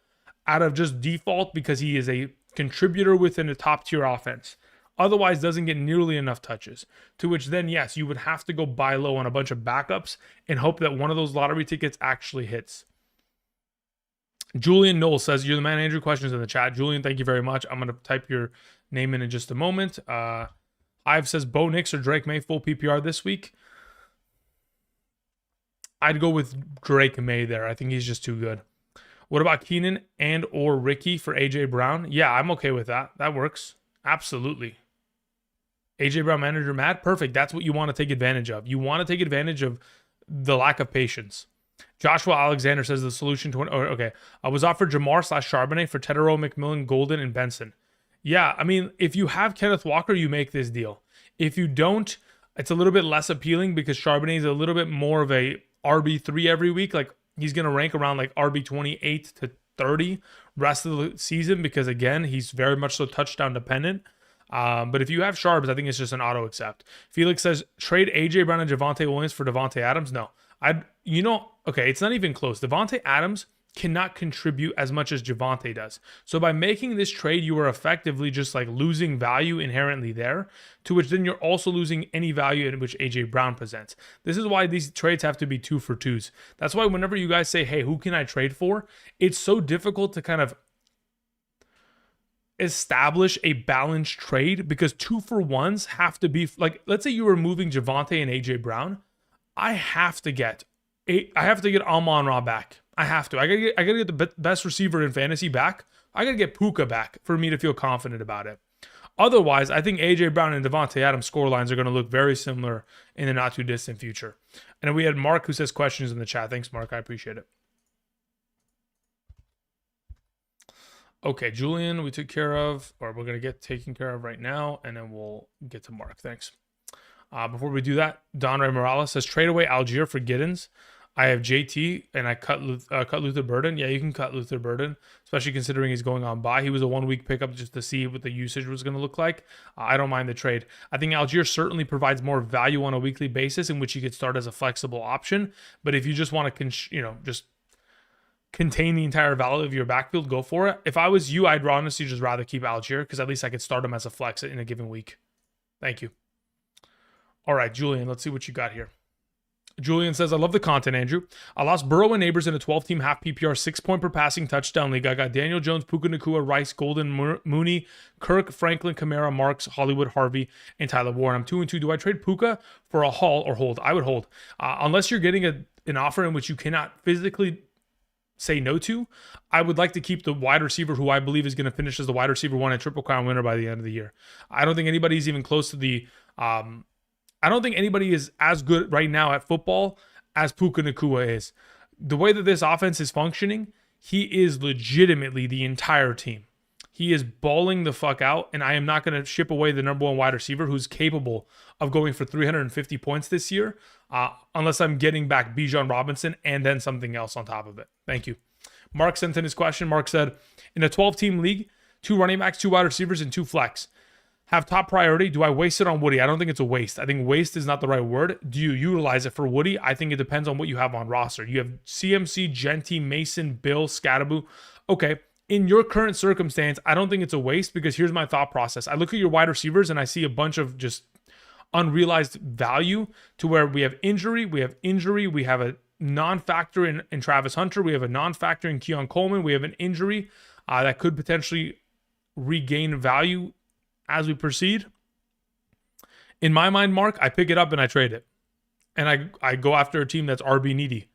Speaker 1: out of just default because he is a contributor within a top tier offense. Otherwise doesn't get nearly enough touches, to which then, yes, you would have to go buy low on a bunch of backups and hope that one of those lottery tickets actually hits. Julian Knoll says, you're the man. Andrew, questions in the chat. Julian, thank you very much. I'm going to type your name in just a moment. Ive says, Bo Nix or Drake May full PPR this week. I'd go with Drake May there. I think he's just too good. What about Keenan and or Ricky for AJ Brown? Yeah, I'm okay with that. That works. Absolutely. AJ Brown manager Matt, perfect. That's what you want to take advantage of. You want to take advantage of the lack of patience. Joshua Alexander says the solution to I was offered Jamar/Charbonnet for Tedero, McMillan, Golden, and Benson. Yeah, I mean, if you have Kenneth Walker, you make this deal. If you don't, it's a little bit less appealing because Charbonnet is a little bit more of a RB3 every week. Like, he's going to rank around like RB 28 to 30 rest of the season because, again, he's very much so touchdown dependent. But if you have Sharps, I think it's just an auto accept. Felix says, trade AJ Brown and Javonte Williams for Devontae Adams. No, it's not even close. Devontae Adams cannot contribute as much as Javonte does. So by making this trade, you are effectively just like losing value inherently there, to which then you're also losing any value in which AJ Brown presents. This is why these trades have to be 2 for 2s. That's why whenever you guys say, hey, who can I trade for? It's so difficult to kind of establish a balanced trade because 2 for 1s have to be like, let's say you were moving Javonte and AJ Brown. I have to get Amon-Ra back. I have to. I gotta get the best receiver in fantasy back. I gotta get Puka back for me to feel confident about it. Otherwise, I think AJ Brown and Devontae Adams score lines are going to look very similar in the not too distant future. And then we had Mark who says questions in the chat. Thanks, Mark. I appreciate it. Okay, Julian, we took care of, or we're going to get taken care of right now, and then we'll get to Mark. Thanks. Before we do that, Don Ray Morales says trade away Algier for Giddens. I have JT and I cut Luther Burden. Yeah, you can cut Luther Burden, especially considering he's going on bye. He was a 1 week pickup just to see what the usage was going to look like. I don't mind the trade. I think Algier certainly provides more value on a weekly basis in which you could start as a flexible option. But if you just want to, just contain the entire value of your backfield, go for it. If I was you, I'd honestly just rather keep Algier because at least I could start him as a flex in a given week. Thank you. All right, Julian, let's see what you got here. Julian says, I love the content, Andrew. I lost Burrow and Neighbors in a 12-team half PPR 6-point per passing touchdown league. I got Daniel Jones, Puka Nacua, Rice, Golden, Mooney, Kirk, Franklin, Kamara, Marks, Hollywood, Harvey, and Tyler Warren. I'm 2-2. Do I trade Puka for a haul or hold? I would hold. Unless you're getting an offer in which you cannot physically say no to, I would like to keep the wide receiver who I believe is going to finish as the wide receiver 1 and Triple Crown winner by the end of the year. I don't think anybody's even close to the... I don't think anybody is as good right now at football as Puka Nacua is. The way that this offense is functioning, he is legitimately the entire team. He is balling the fuck out, and I am not going to ship away the number 1 wide receiver who's capable of going for 350 points this year unless I'm getting back Bijan Robinson and then something else on top of it. Thank you. Mark sent in his question. Mark said, in a 12-team league, 2 running backs, 2 wide receivers, and 2 flex. Have top priority. Do I waste it on Woody? I don't think it's a waste. I think waste is not the right word. Do you utilize it for Woody? I think it depends on what you have on roster. You have CMC, Genty, Mason, Bill, Scattaboo. Okay, in your current circumstance, I don't think it's a waste because here's my thought process. I look at your wide receivers and I see a bunch of just unrealized value to where we have injury, we have a non-factor in Travis Hunter, we have a non-factor in Keon Coleman, we have an injury that could potentially regain value as we proceed. In my mind, Mark, I pick it up and I trade it. And I go after a team that's RB needy.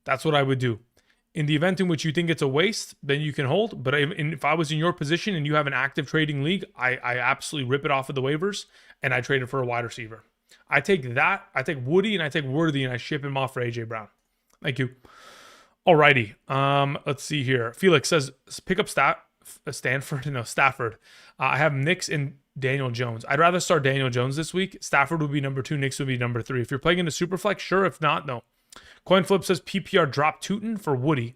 Speaker 1: That's what I would do. In the event in which you think it's a waste, then you can hold. But if I was in your position and you have an active trading league, I absolutely rip it off of the waivers and I trade it for a wide receiver. I take that, I take Woody and I take Worthy and I ship him off for AJ Brown. Thank you. Alrighty. Let's see here. Felix says, pick up Stafford. I have Knicks and Daniel Jones. I'd rather start Daniel Jones this week. Stafford would be number 2. Knicks would be number 3. If you're playing in a super flex, sure. If not, no. Coinflip says PPR drop Tootin for Woody.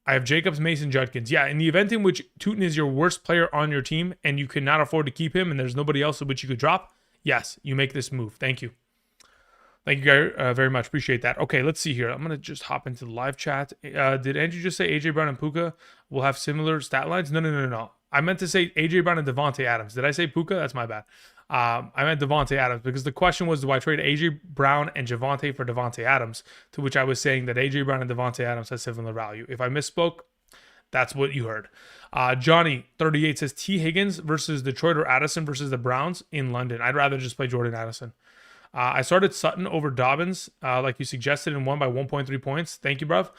Speaker 1: I have Jacobs, Mason, Judkins. Yeah, in the event in which Tootin is your worst player on your team and you cannot afford to keep him and there's nobody else in which you could drop, yes, you make this move. Thank you. Thank you, Gary, very much. Appreciate that. Okay, let's see here. I'm going to just hop into the live chat. Did Andrew just say AJ Brown and Puka will have similar stat lines? No. I meant to say AJ Brown and Devontae Adams. Did I say Puka? That's my bad. I meant Devontae Adams because the question was, do I trade AJ Brown and Javonte for Devontae Adams? To which I was saying that AJ Brown and Devontae Adams has similar value. If I misspoke, that's what you heard. Johnny 38 says T. Higgins versus Detroit or Addison versus the Browns in London. I'd rather just play Jordan Addison. I started Sutton over Dobbins, like you suggested, and won by 1.3 points. Thank you, bruv.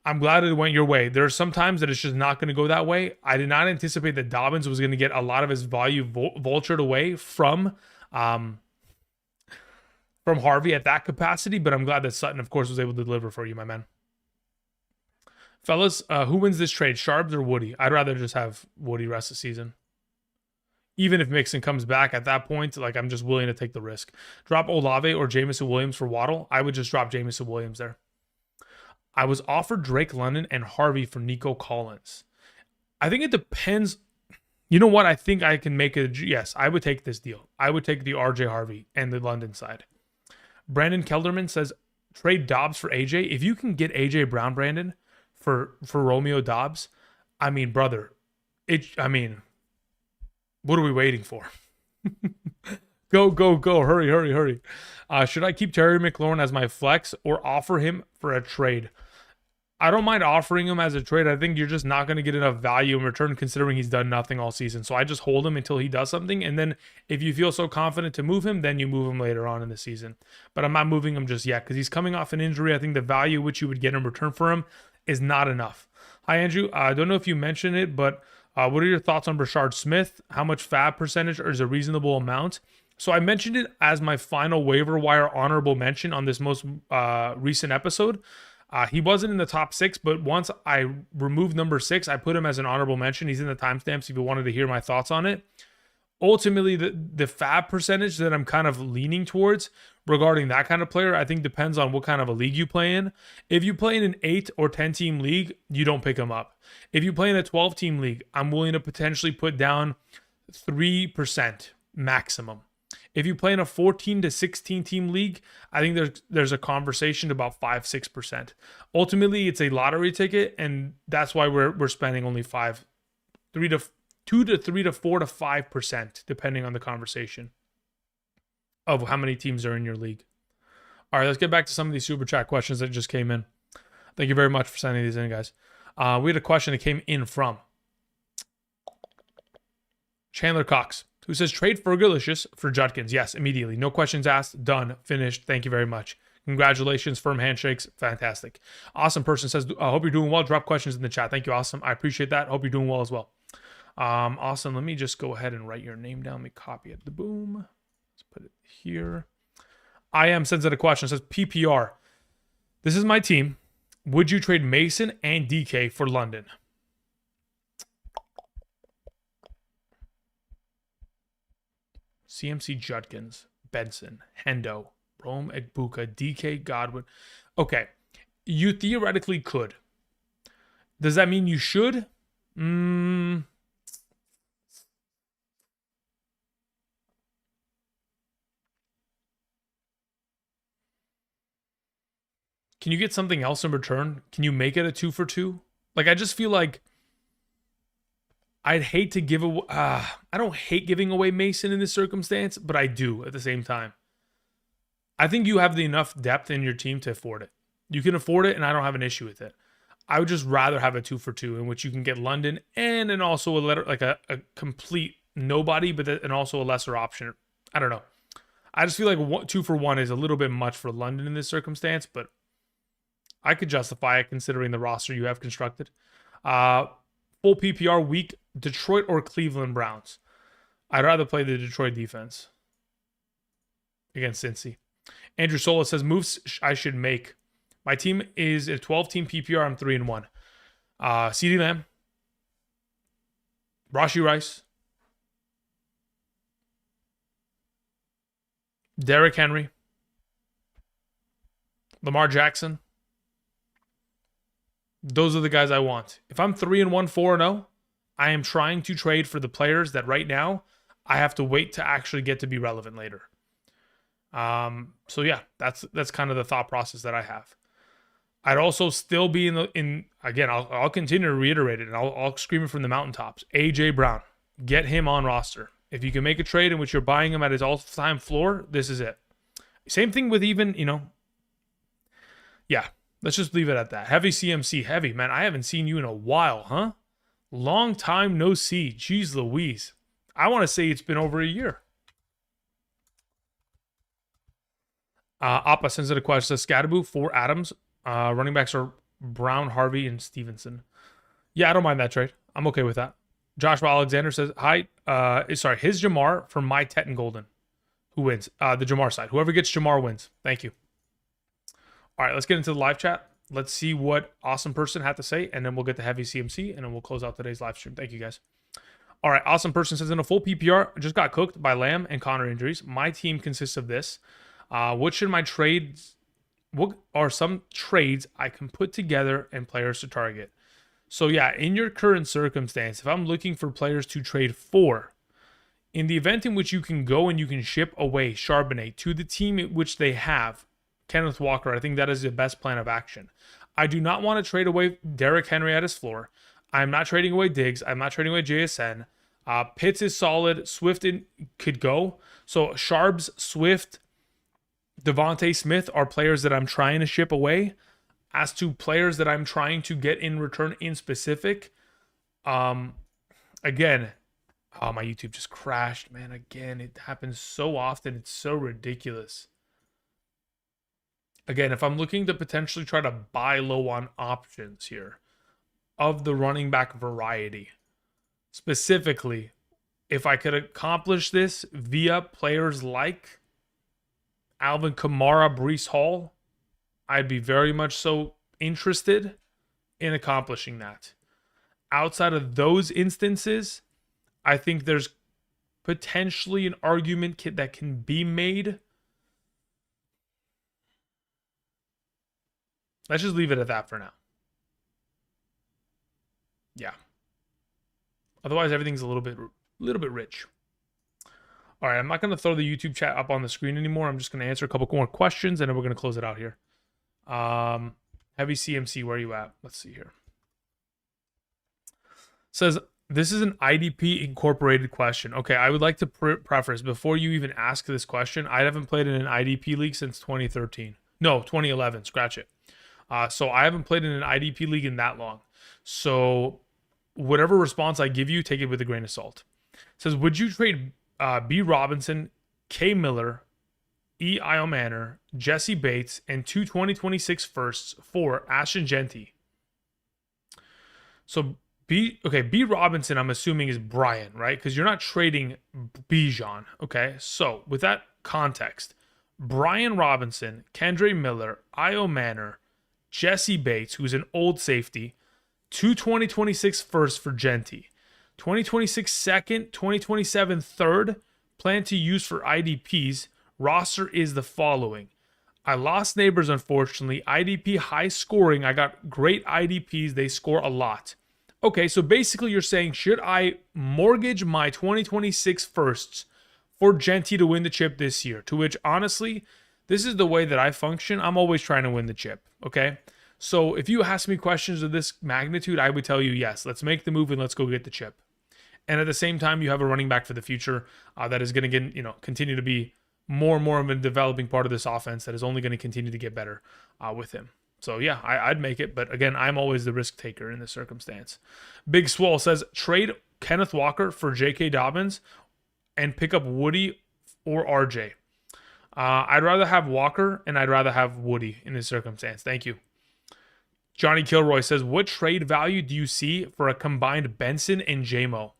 Speaker 1: I'm glad it went your way. There are some times that it's just not going to go that way. I did not anticipate that Dobbins was going to get a lot of his value vultured away from Harvey at that capacity, but I'm glad that Sutton, of course, was able to deliver for you, my man. Fellas, who wins this trade, Sharps or Woody? I'd rather just have Woody rest of the season. Even if Mixon comes back at that point, like I'm just willing to take the risk. Drop Olave or Jamison Williams for Waddle. I would just drop Jamison Williams there. I was offered Drake London and Harvey for Nico Collins. I think it depends. You know what? I think I can make it. Yes, I would take this deal. I would take the RJ Harvey and the London side. Brandon Kelderman says trade Dobbs for AJ. If you can get AJ Brown, Brandon, for Romeo Dobbs, I mean, brother, what are we waiting for? Go. Hurry. Should I keep Terry McLaurin as my flex or offer him for a trade? I don't mind offering him as a trade. I think you're just not going to get enough value in return considering he's done nothing all season. So I just hold him until he does something. And then if you feel so confident to move him, then you move him later on in the season. But I'm not moving him just yet because he's coming off an injury. I think the value which you would get in return for him is not enough. Hi, Andrew. I don't know if you mentioned it, but what are your thoughts on Brashard Smith? How much fab percentage is a reasonable amount? So I mentioned it as my final waiver wire honorable mention on this most recent episode. He wasn't in the top 6, but once I removed number 6, I put him as an honorable mention. He's in the timestamps if you wanted to hear my thoughts on it. ultimately, the fab percentage that I'm kind of leaning towards regarding that kind of player, I think depends on what kind of a league you play in. If you play in an 8 or 10 team league, you don't pick him up. If you play in a 12 team league, I'm willing to potentially put down 3% maximum. If you play in a 14 to 16 team league, I think there's a conversation about 5-6%. Ultimately, it's a lottery ticket, and that's why we're spending only 2 to 3 to 4 to 5%, depending on the conversation of how many teams are in your league. All right, let's get back to some of these super chat questions that just came in. Thank you very much for sending these in, guys. We had a question that came in from Chandler Cox, who says, trade Fergalicious for Judkins. Yes, immediately. No questions asked. Done. Finished. Thank you very much. Congratulations. Firm handshakes. Fantastic. Awesome person says, I hope you're doing well. Drop questions in the chat. Thank you, Awesome. I appreciate that. Hope you're doing well as well. Awesome. Let me just go ahead and write your name down. Let me copy it. The boom. Let's put it here. I am sends out a question. It says, PPR. This is my team. Would you trade Mason and DK for London? CMC Judkins, Benson, Hendo, Rome Egbuka, DK Godwin. Okay, you theoretically could. Does that mean you should? Can you get something else in return? Can you make it a 2 for 2? Like, I just feel like I'd hate to give away. I don't hate giving away Mason in this circumstance, but I do at the same time. I think you have enough depth in your team to afford it. You can afford it, and I don't have an issue with it. I would just rather have a 2 for 2 in which you can get London and then also a complete nobody, and also a lesser option. I don't know. I just feel like 2 for 1 is a little bit much for London in this circumstance, but I could justify it considering the roster you have constructed. Full PPR week, Detroit or Cleveland Browns. I'd rather play the Detroit defense against Cincy. Andrew Sola says, moves I should make. My team is a 12-team PPR. I'm 3-1. CeeDee Lamb, Rashee Rice, Derrick Henry, Lamar Jackson. Those are the guys I want. If I'm 3-1, 4-0, I am trying to trade for the players that right now I have to wait to actually get to be relevant later. So yeah, that's kind of the thought process that I have. I'd also still be again, I'll continue to reiterate it, and I'll scream it from the mountaintops. AJ Brown, get him on roster. If you can make a trade in which you're buying him at his all-time floor, this is it. Same thing with even, yeah, let's just leave it at that. Heavy CMC, heavy, man. I haven't seen you in a while, huh? Long time no see. Jeez Louise. I want to say it's been over a year. Appa sends it a question. Says Scadaboo, 4 Adams. Running backs are Brown, Harvey, and Stevenson. Yeah, I don't mind that trade. I'm okay with that. Joshua Alexander says, hi. His Jamar for my Tet and Golden. Who wins? The Jamar side. Whoever gets Jamar wins. Thank you. All right, let's get into the live chat. Let's see what Awesome Person had to say, and then we'll get the heavy CMC, and then we'll close out today's live stream. Thank you, guys. All right, Awesome Person says, in a full PPR, just got cooked by Lamb and Connor injuries. My team consists of this. What are some trades I can put together and players to target? So yeah, in your current circumstance, if I'm looking for players to trade for, in the event in which you can go and you can ship away Charbonnet to the team in which they have Kenneth Walker, I think that is the best plan of action. I do not want to trade away Derrick Henry at his floor. I'm not trading away Diggs. I'm not trading away JSN. Pitts is solid. Swift could go. So Sharbs, Swift, Devontae Smith are players that I'm trying to ship away. As to players that I'm trying to get in return in specific, again, my YouTube just crashed, man. Again, it happens so often. It's so ridiculous. Again, if I'm looking to potentially try to buy low on options here of the running back variety, specifically, if I could accomplish this via players like Alvin Kamara, Breece Hall, I'd be very much so interested in accomplishing that. Outside of those instances, I think there's potentially an argument that can be made. Let's just leave it at that for now. Yeah. Otherwise, everything's a little bit rich. All right, I'm not going to throw the YouTube chat up on the screen anymore. I'm just going to answer a couple more questions, and then we're going to close it out here. Heavy CMC, where are you at? Let's see here. Says, this is an IDP incorporated question. Okay, I would like to preface, before you even ask this question, I haven't played in an IDP league since 2013. No, 2011, scratch it. So I haven't played in an IDP league in that long. So whatever response I give you, take it with a grain of salt. It says, would you trade B. Robinson, K. Miller, E. Iomanner, Jesse Bates, and 2 2026 firsts for Ashton Genty? So B Robinson, I'm assuming, is Brian, right? Because you're not trading Bijan. Okay, so with that context, Brian Robinson, Kendre Miller, Iomanner, Jesse Bates, who's an old safety, 2 2026 firsts for Genty, 2026 second, 2027 third, plan to use for IDPs. Roster is the following. I lost neighbors, unfortunately. IDP high scoring. I got great IDPs. They score a lot. Okay, so basically you're saying, should I mortgage my 2026 firsts for Genty to win the chip this year? To which, honestly, this is the way that I function. I'm always trying to win the chip, okay? So if you ask me questions of this magnitude, I would tell you, yes, let's make the move and let's go get the chip. And at the same time, you have a running back for the future that is going to continue to be more and more of a developing part of this offense that is only going to continue to get better with him. So yeah, I'd make it. But again, I'm always the risk taker in this circumstance. Big Swole says, trade Kenneth Walker for J.K. Dobbins and pick up Woody or RJ. I'd rather have Walker and I'd rather have Woody in this circumstance. Thank you. Johnny Kilroy says, what trade value do you see for a combined Benson and JMO?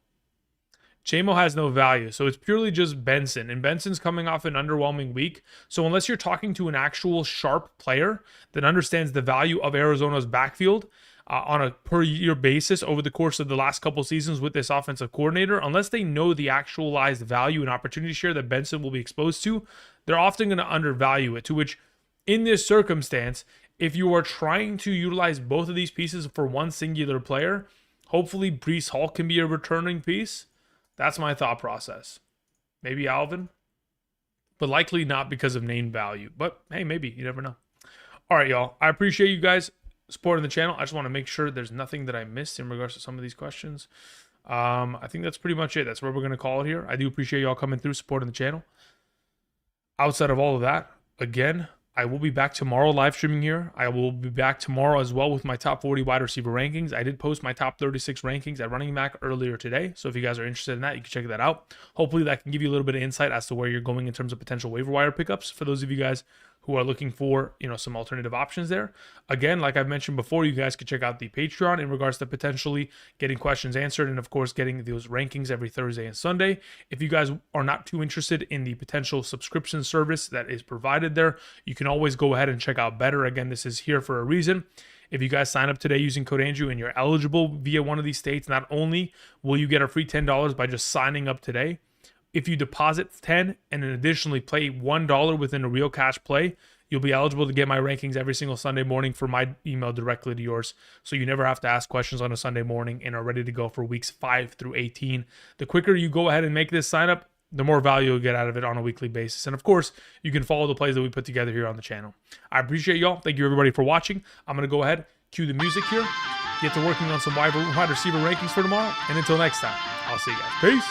Speaker 1: JMO has no value, so it's purely just Benson. And Benson's coming off an underwhelming week. So unless you're talking to an actual sharp player that understands the value of Arizona's backfield on a per-year basis over the course of the last couple seasons with this offensive coordinator, unless they know the actualized value and opportunity share that Benson will be exposed to, they're often going to undervalue it. To which, in this circumstance, if you are trying to utilize both of these pieces for one singular player, hopefully Breece Hall can be a returning piece. That's my thought process. Maybe Alvin, but likely not because of name value. But hey, maybe. You never know. All right, y'all. I appreciate you guys supporting the channel. I just want to make sure there's nothing that I missed in regards to some of these questions. I think that's pretty much it. That's where we're going to call it here. I do appreciate y'all coming through, supporting the channel. Outside of all of that, again, I will be back tomorrow live streaming here. I will be back tomorrow as well with my top 40 wide receiver rankings. I did post my top 36 rankings at running back earlier today. So if you guys are interested in that, you can check that out. Hopefully that can give you a little bit of insight as to where you're going in terms of potential waiver wire pickups for those of you guys who are looking for, some alternative options there. Again, like I've mentioned before, you guys can check out the Patreon in regards to potentially getting questions answered and, of course, getting those rankings every Thursday and Sunday. If you guys are not too interested in the potential subscription service that is provided there, you can always go ahead and check out Betr. Again, this is here for a reason. If you guys sign up today using code Andrew and you're eligible via one of these states, not only will you get a free $10 by just signing up today, if you deposit $10 and then additionally play $1 within a real cash play, you'll be eligible to get my rankings every single Sunday morning for my email directly to yours. So you never have to ask questions on a Sunday morning and are ready to go for weeks 5 through 18. The quicker you go ahead and make this sign up, the more value you'll get out of it on a weekly basis. And of course, you can follow the plays that we put together here on the channel. I appreciate y'all. Thank you everybody for watching. I'm going to go ahead, cue the music here, get to working on some wide receiver rankings for tomorrow. And until next time, I'll see you guys. Peace.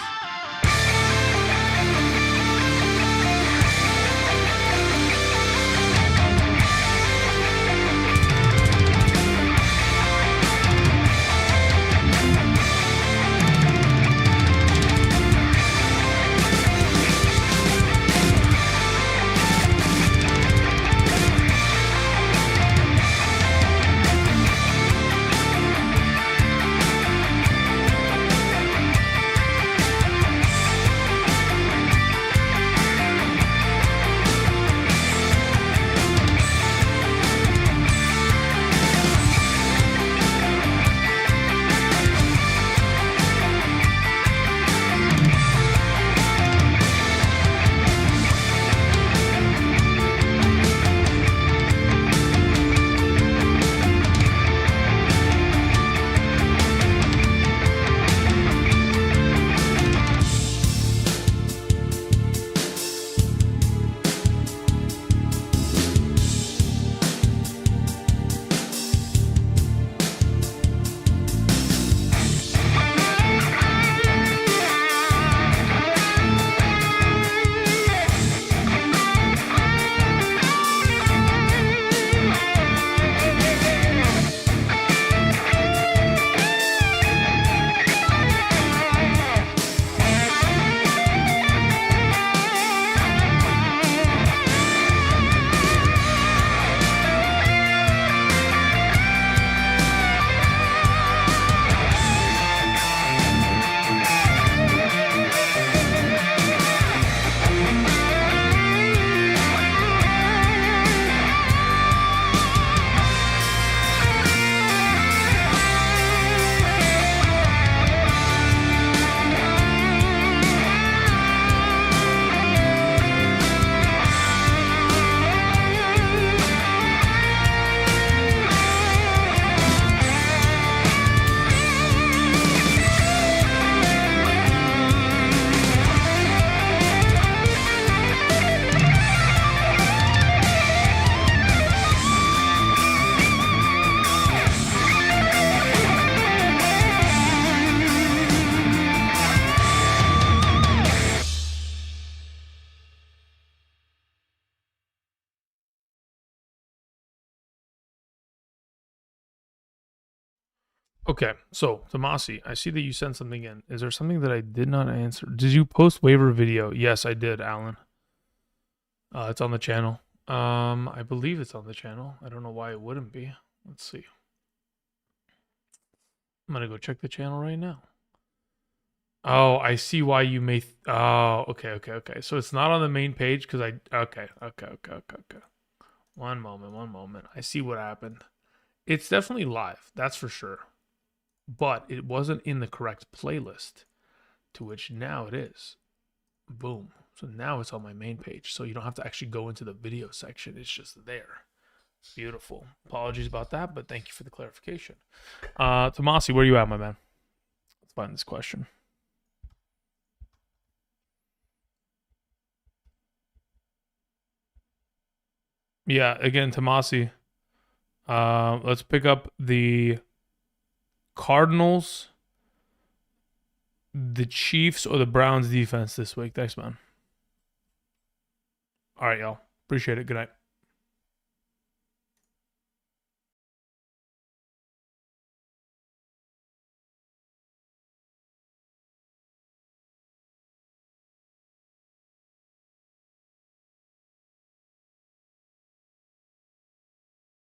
Speaker 1: Okay, so Tomasi, I see that you sent something in. Is there something that I did not answer? Did you post waiver video? Yes, I did, Alan. It's on the channel. I believe it's on the channel. I don't know why it wouldn't be. Let's see. I'm gonna go check the channel right now. Oh, I see why you may. Oh, okay. So it's not on the main page because I. Okay. One moment. I see what happened. It's definitely live, that's for sure. But it wasn't in the correct playlist, to which now it is. Boom. So now it's on my main page. So you don't have to actually go into the video section. It's just there. Beautiful. Apologies about that, but thank you for the clarification. Tomasi, where are you at, my man? Let's find this question. Yeah, again, Tomasi. Let's pick up the Cardinals, the Chiefs, or the Browns defense this week. Thanks, man. All right, y'all. Appreciate it. Good night.